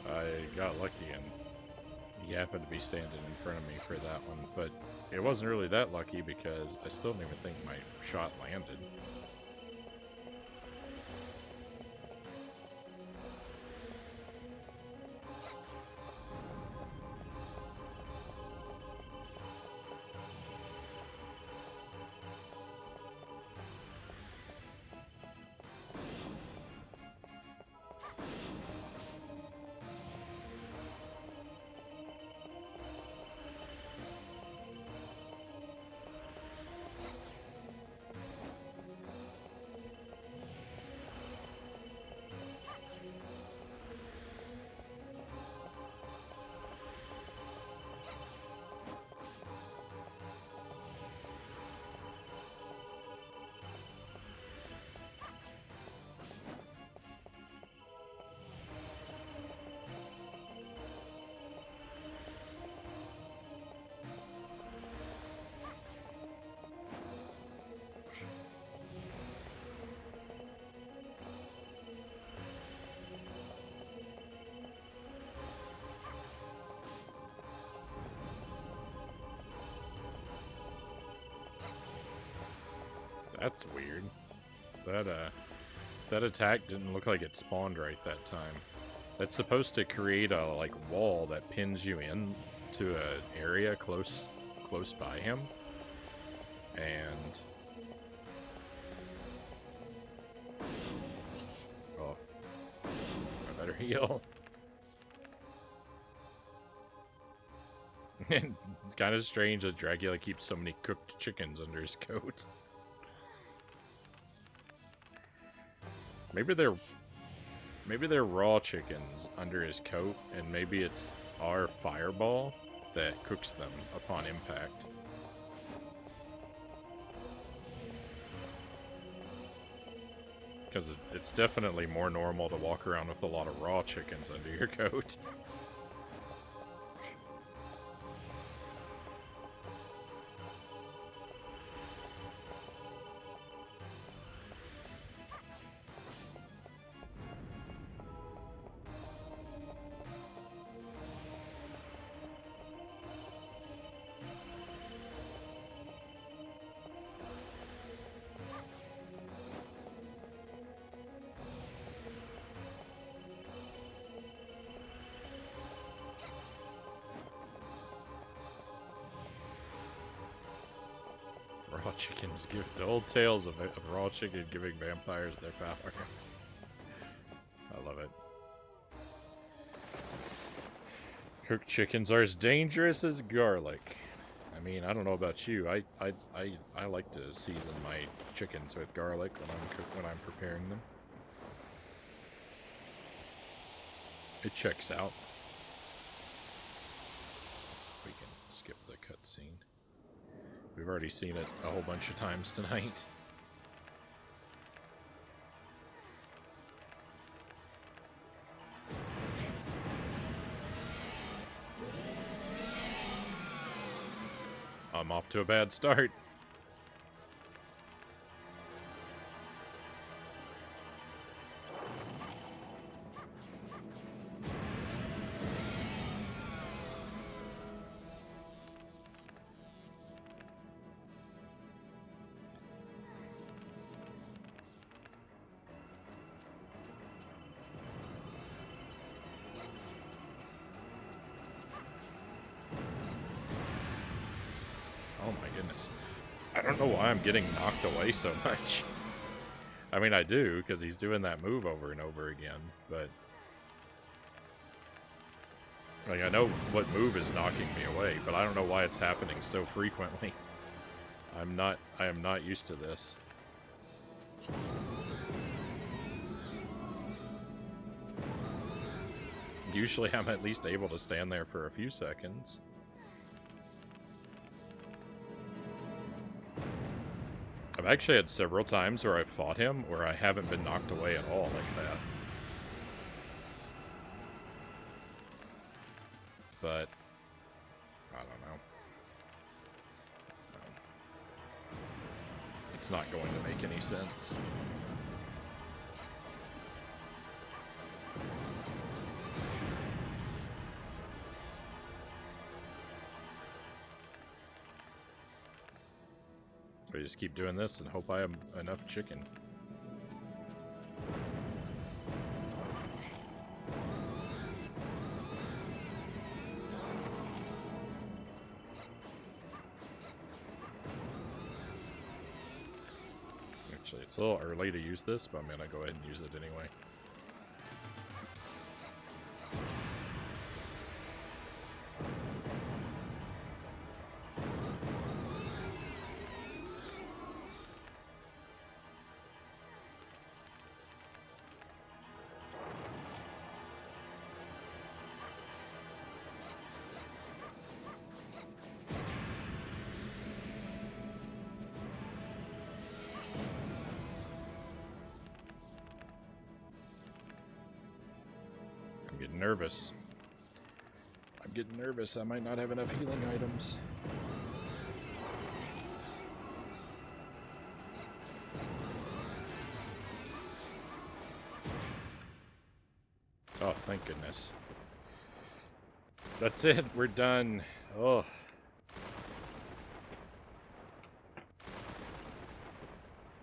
I got lucky and he happened to be standing in front of me for that one, but it wasn't really that lucky because I still don't even think my shot landed. That's weird. That attack didn't look like it spawned right that time. That's supposed to create a like wall that pins you in to an area close by him. And oh, I better heal. It's kind of strange that Dracula keeps so many cooked chickens under his coat. Maybe they're raw chickens under his coat, and maybe it's our fireball that cooks them upon impact. Because it's definitely more normal to walk around with a lot of raw chickens under your coat. Raw chickens give the old tales of raw chicken giving vampires their power. I love it. Cooked chickens are as dangerous as garlic. I mean, I don't know about you. I like to season my chickens with garlic when I'm preparing them. It checks out. We can skip the cutscene. We've already seen it a whole bunch of times tonight. I'm off to a bad start. Oh my goodness. I don't know why I'm getting knocked away so much. I mean, I do, because he's doing that move over and over again, but... like, I know what move is knocking me away, but I don't know why it's happening so frequently. I am not used to this. Usually I'm at least able to stand there for a few seconds. I've actually had several times where I've fought him where I haven't been knocked away at all like that. But, I don't know. It's not going to make any sense. So I just keep doing this and hope I have enough chicken. Actually, it's a little early to use this, but I'm gonna go ahead and use it anyway. Nervous. I'm getting nervous. I might not have enough healing items. Oh, thank goodness. That's it. We're done. Oh.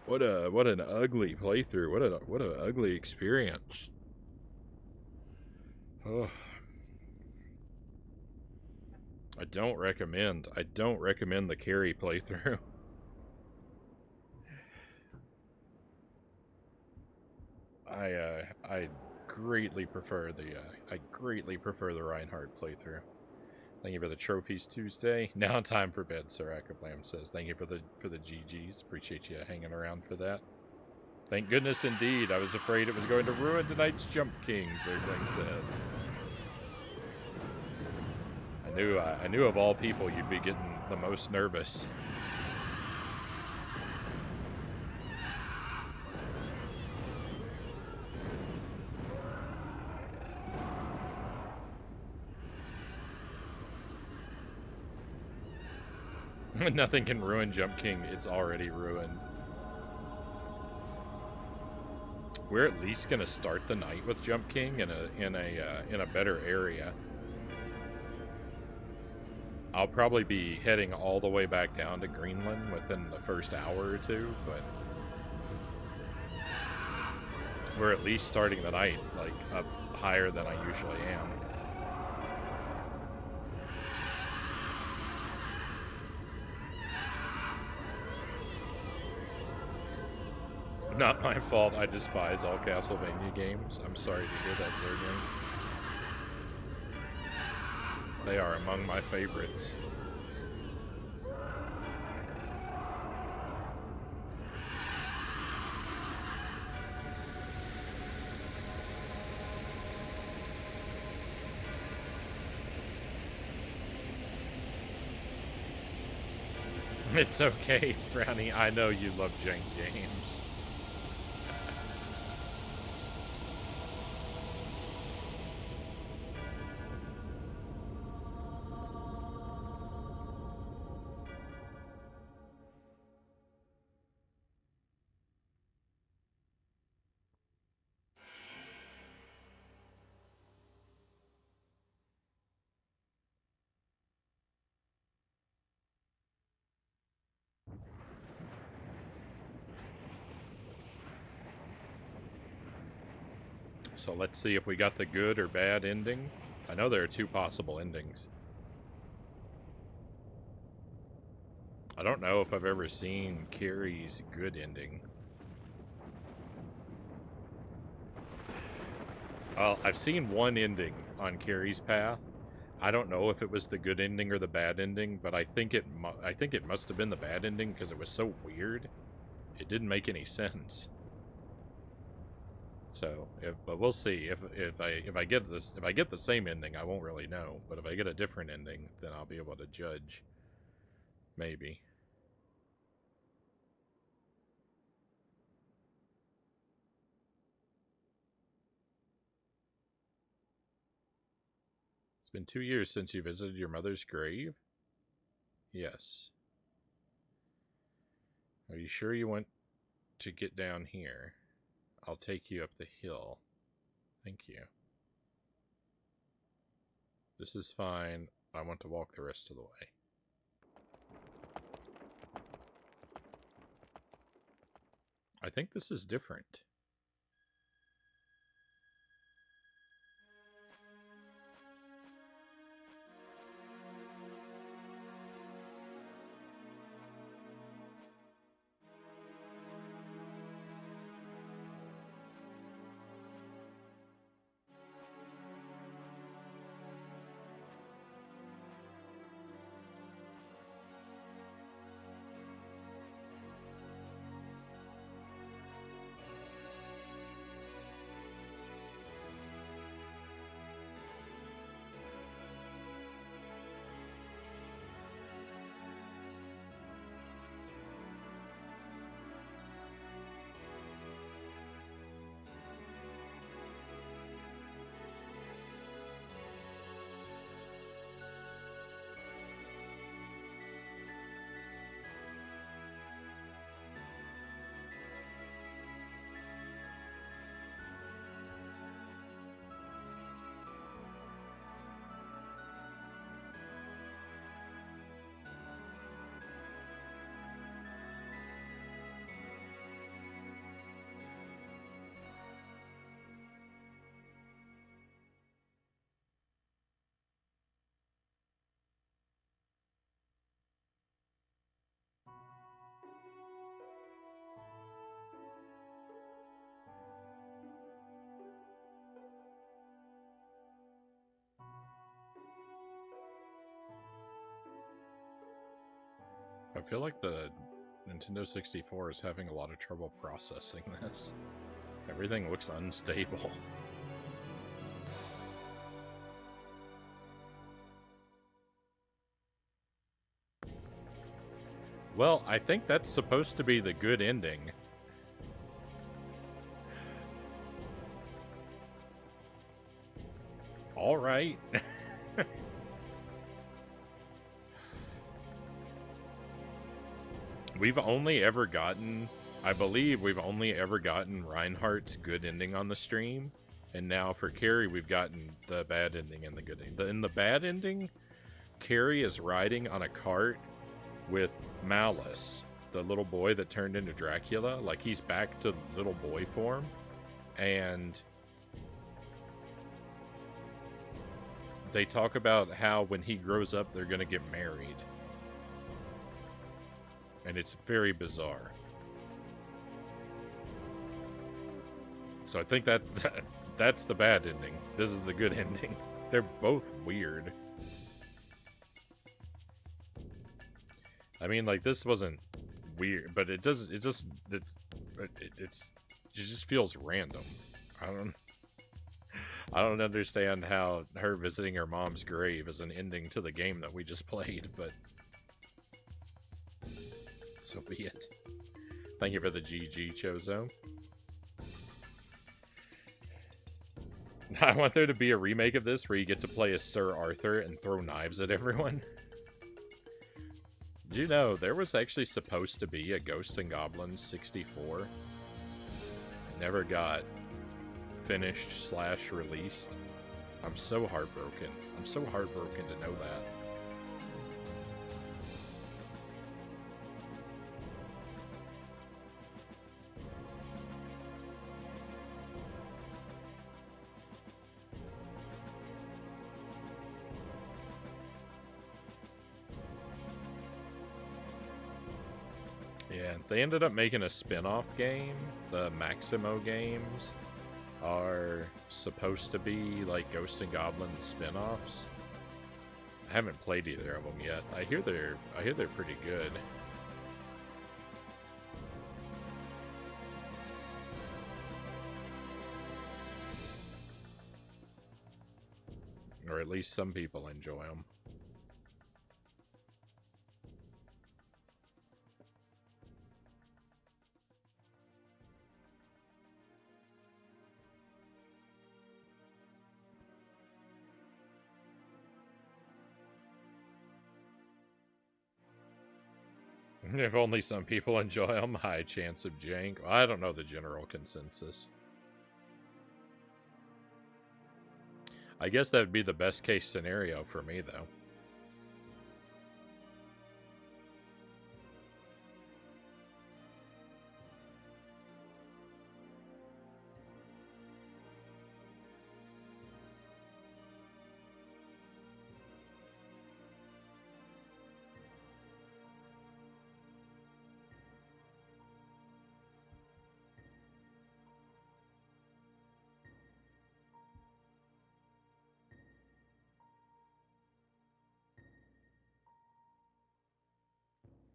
What an ugly playthrough. What an ugly experience. Oh. I don't recommend the Carrie playthrough. I greatly prefer the Reinhardt playthrough. Thank you for the trophies Tuesday. Now time for bed, Sarakaflam says. Thank you for the GGs. Appreciate you hanging around for that. Thank goodness indeed. I was afraid it was going to ruin tonight's Jump Kings, everything says. I knew of all people you'd be getting the most nervous. Nothing can ruin Jump King. It's already ruined. We're at least gonna start the night with Jump King in a better area. I'll probably be heading all the way back down to Greenland within the first hour or two, but we're at least starting the night like up higher than I usually am. Not my fault. I despise all Castlevania games. I'm sorry to hear that, Zergling. They are among my favorites. It's okay, Frownie. I know you love jank games. So let's see if we got the good or bad ending. I know there are two possible endings. I don't know if I've ever seen Carrie's good ending. Well, I've seen one ending on Carrie's path. I don't know if it was the good ending or the bad ending, but I think it must have been the bad ending because it was so weird. It didn't make any sense. So, but we'll see. If I get the same ending, I won't really know. But if I get a different ending, then I'll be able to judge. Maybe. It's been 2 years since you visited your mother's grave? Yes. Are you sure you want to get down here? I'll take you up the hill. Thank you. This is fine. I want to walk the rest of the way. I think this is different. I feel like the Nintendo 64 is having a lot of trouble processing this. Everything looks unstable. Well, I think that's supposed to be the good ending. All right. We've only ever gotten, I believe we've only ever gotten Reinhardt's good ending on the stream. And now for Carrie, we've gotten the bad ending and the good ending. In the bad ending, Carrie is riding on a cart with Malice, the little boy that turned into Dracula. Like, he's back to little boy form. And they talk about how when he grows up, they're going to get married. And it's very bizarre. So I think that's the bad ending. This is the good ending. They're both weird. I mean, like, this wasn't weird, but it just feels random. I don't understand how her visiting her mom's grave is an ending to the game that we just played, but so be it. Thank you for the GG, Chozo. I want there to be a remake of this where you get to play as Sir Arthur and throw knives at everyone. Do you know, there was actually supposed to be a Ghosts and Goblins 64. It never got finished / released. I'm so heartbroken. I'm so heartbroken to know that. Yeah, they ended up making a spin-off game. The Maximo games are supposed to be like Ghosts and Goblins spin-offs. I haven't played either of them yet. I hear they're pretty good. Or at least some people enjoy them. If only some people enjoy them, high chance of jank. I don't know the general consensus. I guess that would be the best case scenario for me, though.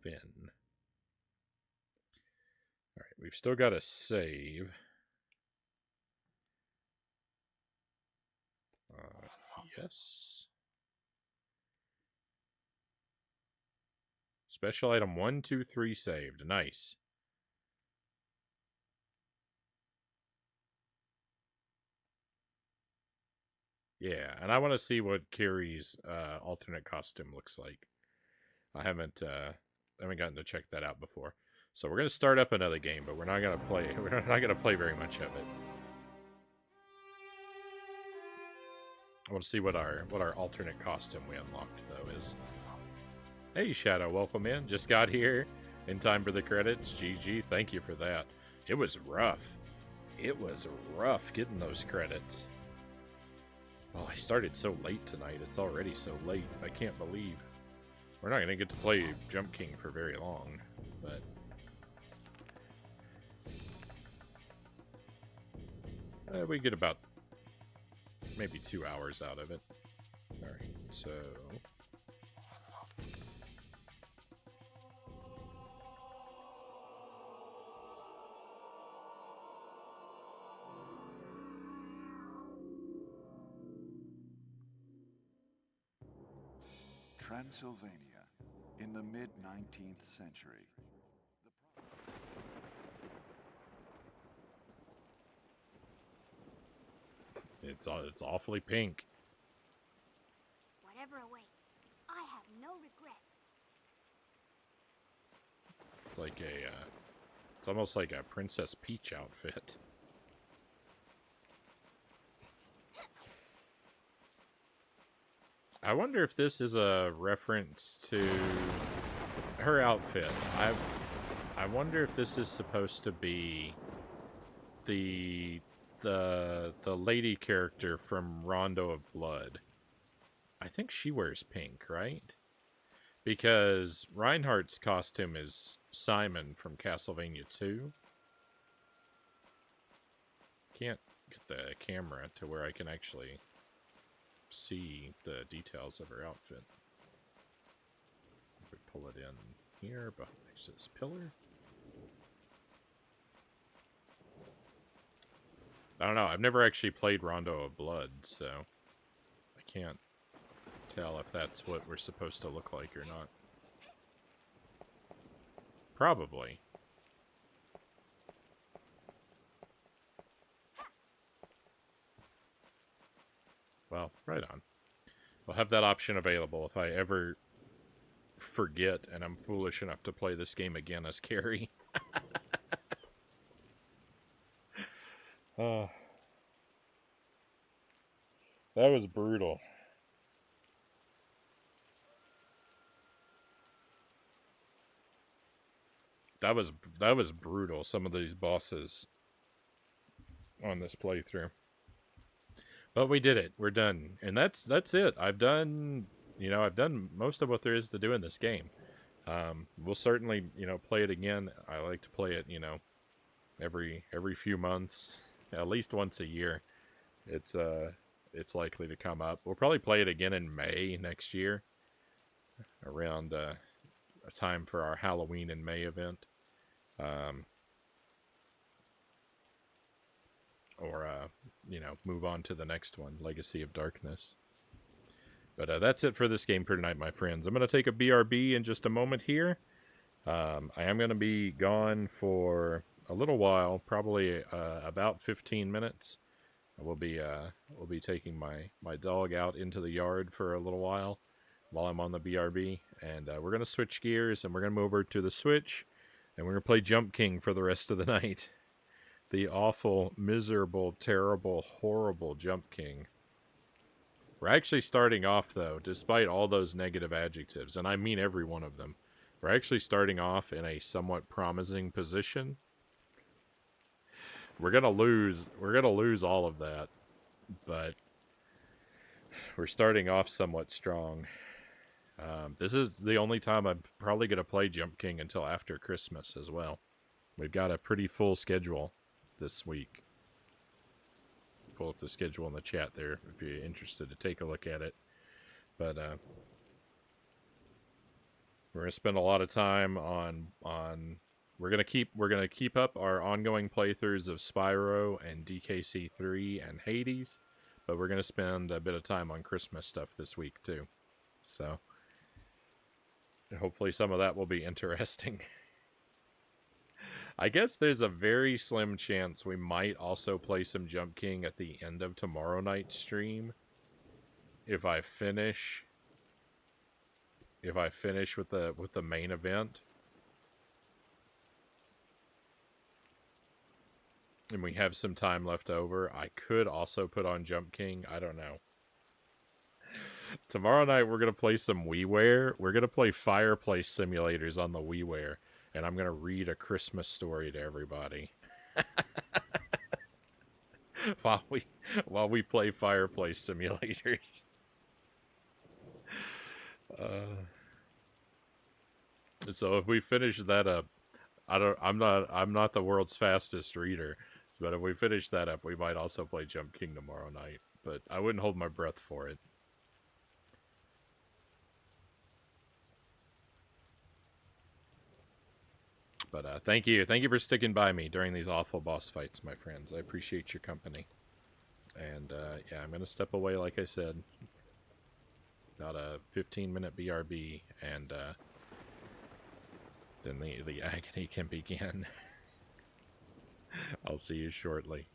Finn. Alright, we've still got a save. Yes. Special item 1, 2, 3 saved. Nice. Yeah, and I want to see what Carrie's alternate costume looks like. I haven't gotten to check that out before. So we're gonna start up another game, but we're not gonna play. We're not gonna play very much of it. I want to see what our alternate costume we unlocked though is. Hey Shadow, welcome in. Just got here in time for the credits. GG, thank you for that. It was rough. It was rough getting those credits. Oh, I started so late tonight. It's already so late. I can't believe we're not gonna get to play Jump King for very long, but. We get about maybe 2 hours out of it. Alright, so... Transylvania, in the mid-19th century. It's awfully pink. Whatever awaits, I have no regrets. It's like it's almost like a Princess Peach outfit. I wonder if this is a reference to her outfit. I wonder if this is supposed to be the lady character from Rondo of Blood. I think she wears pink, right? Because Reinhardt's costume is Simon from Castlevania 2. Can't get the camera to where I can actually see the details of her outfit. If we pull it in here, next to this pillar. I don't know. I've never actually played Rondo of Blood, so I can't tell if that's what we're supposed to look like or not. Probably. Well, right on. We'll have that option available if I ever forget and I'm foolish enough to play this game again as Carrie. Oh, that was brutal. That was brutal. Some of these bosses on this playthrough, but we did it. We're done, and that's it. I've done most of what there is to do in this game. We'll certainly play it again. I like to play it every few months. At least once a year, it's likely to come up. We'll probably play it again in May next year, around a time for our Halloween in May event, or move on to the next one, Legacy of Darkness. But that's it for this game for tonight, my friends. I'm going to take a BRB in just a moment here. I am going to be gone for a little while, probably about 15 minutes. We'll be taking my dog out into the yard for a little while I'm on the BRB, and we're gonna switch gears and we're gonna move over to the Switch, and we're gonna play Jump King for the rest of the night. The awful, miserable, terrible, horrible Jump King. We're actually starting off though, despite all those negative adjectives, and I mean every one of them. We're actually starting off in a somewhat promising position. We're gonna lose all of that, but we're starting off somewhat strong. This is the only time I'm probably gonna play Jump King until after Christmas as well. We've got a pretty full schedule this week. Pull up the schedule in the chat there if you're interested to take a look at it. But We're gonna spend a lot of time on we're gonna keep up our ongoing playthroughs of Spyro and DKC3 and Hades, but we're gonna spend a bit of time on Christmas stuff this week too. So hopefully some of that will be interesting. I guess there's a very slim chance we might also play some Jump King at the end of tomorrow night's stream. If I finish with the main event. And we have some time left over, I could also put on Jump King. I don't know. Tomorrow night we're going to play some WiiWare. We're going to play fireplace simulators on the WiiWare. And I'm going to read a Christmas story to everybody. while we play fireplace simulators. So if we finish that up, I'm not the world's fastest reader, but if we finish that up, we might also play Jump King tomorrow night. But I wouldn't hold my breath for it. But thank you for sticking by me during these awful boss fights, my friends. I appreciate your company. And yeah, I'm gonna step away, like I said. About a 15-minute BRB, and then the agony can begin. I'll see you shortly.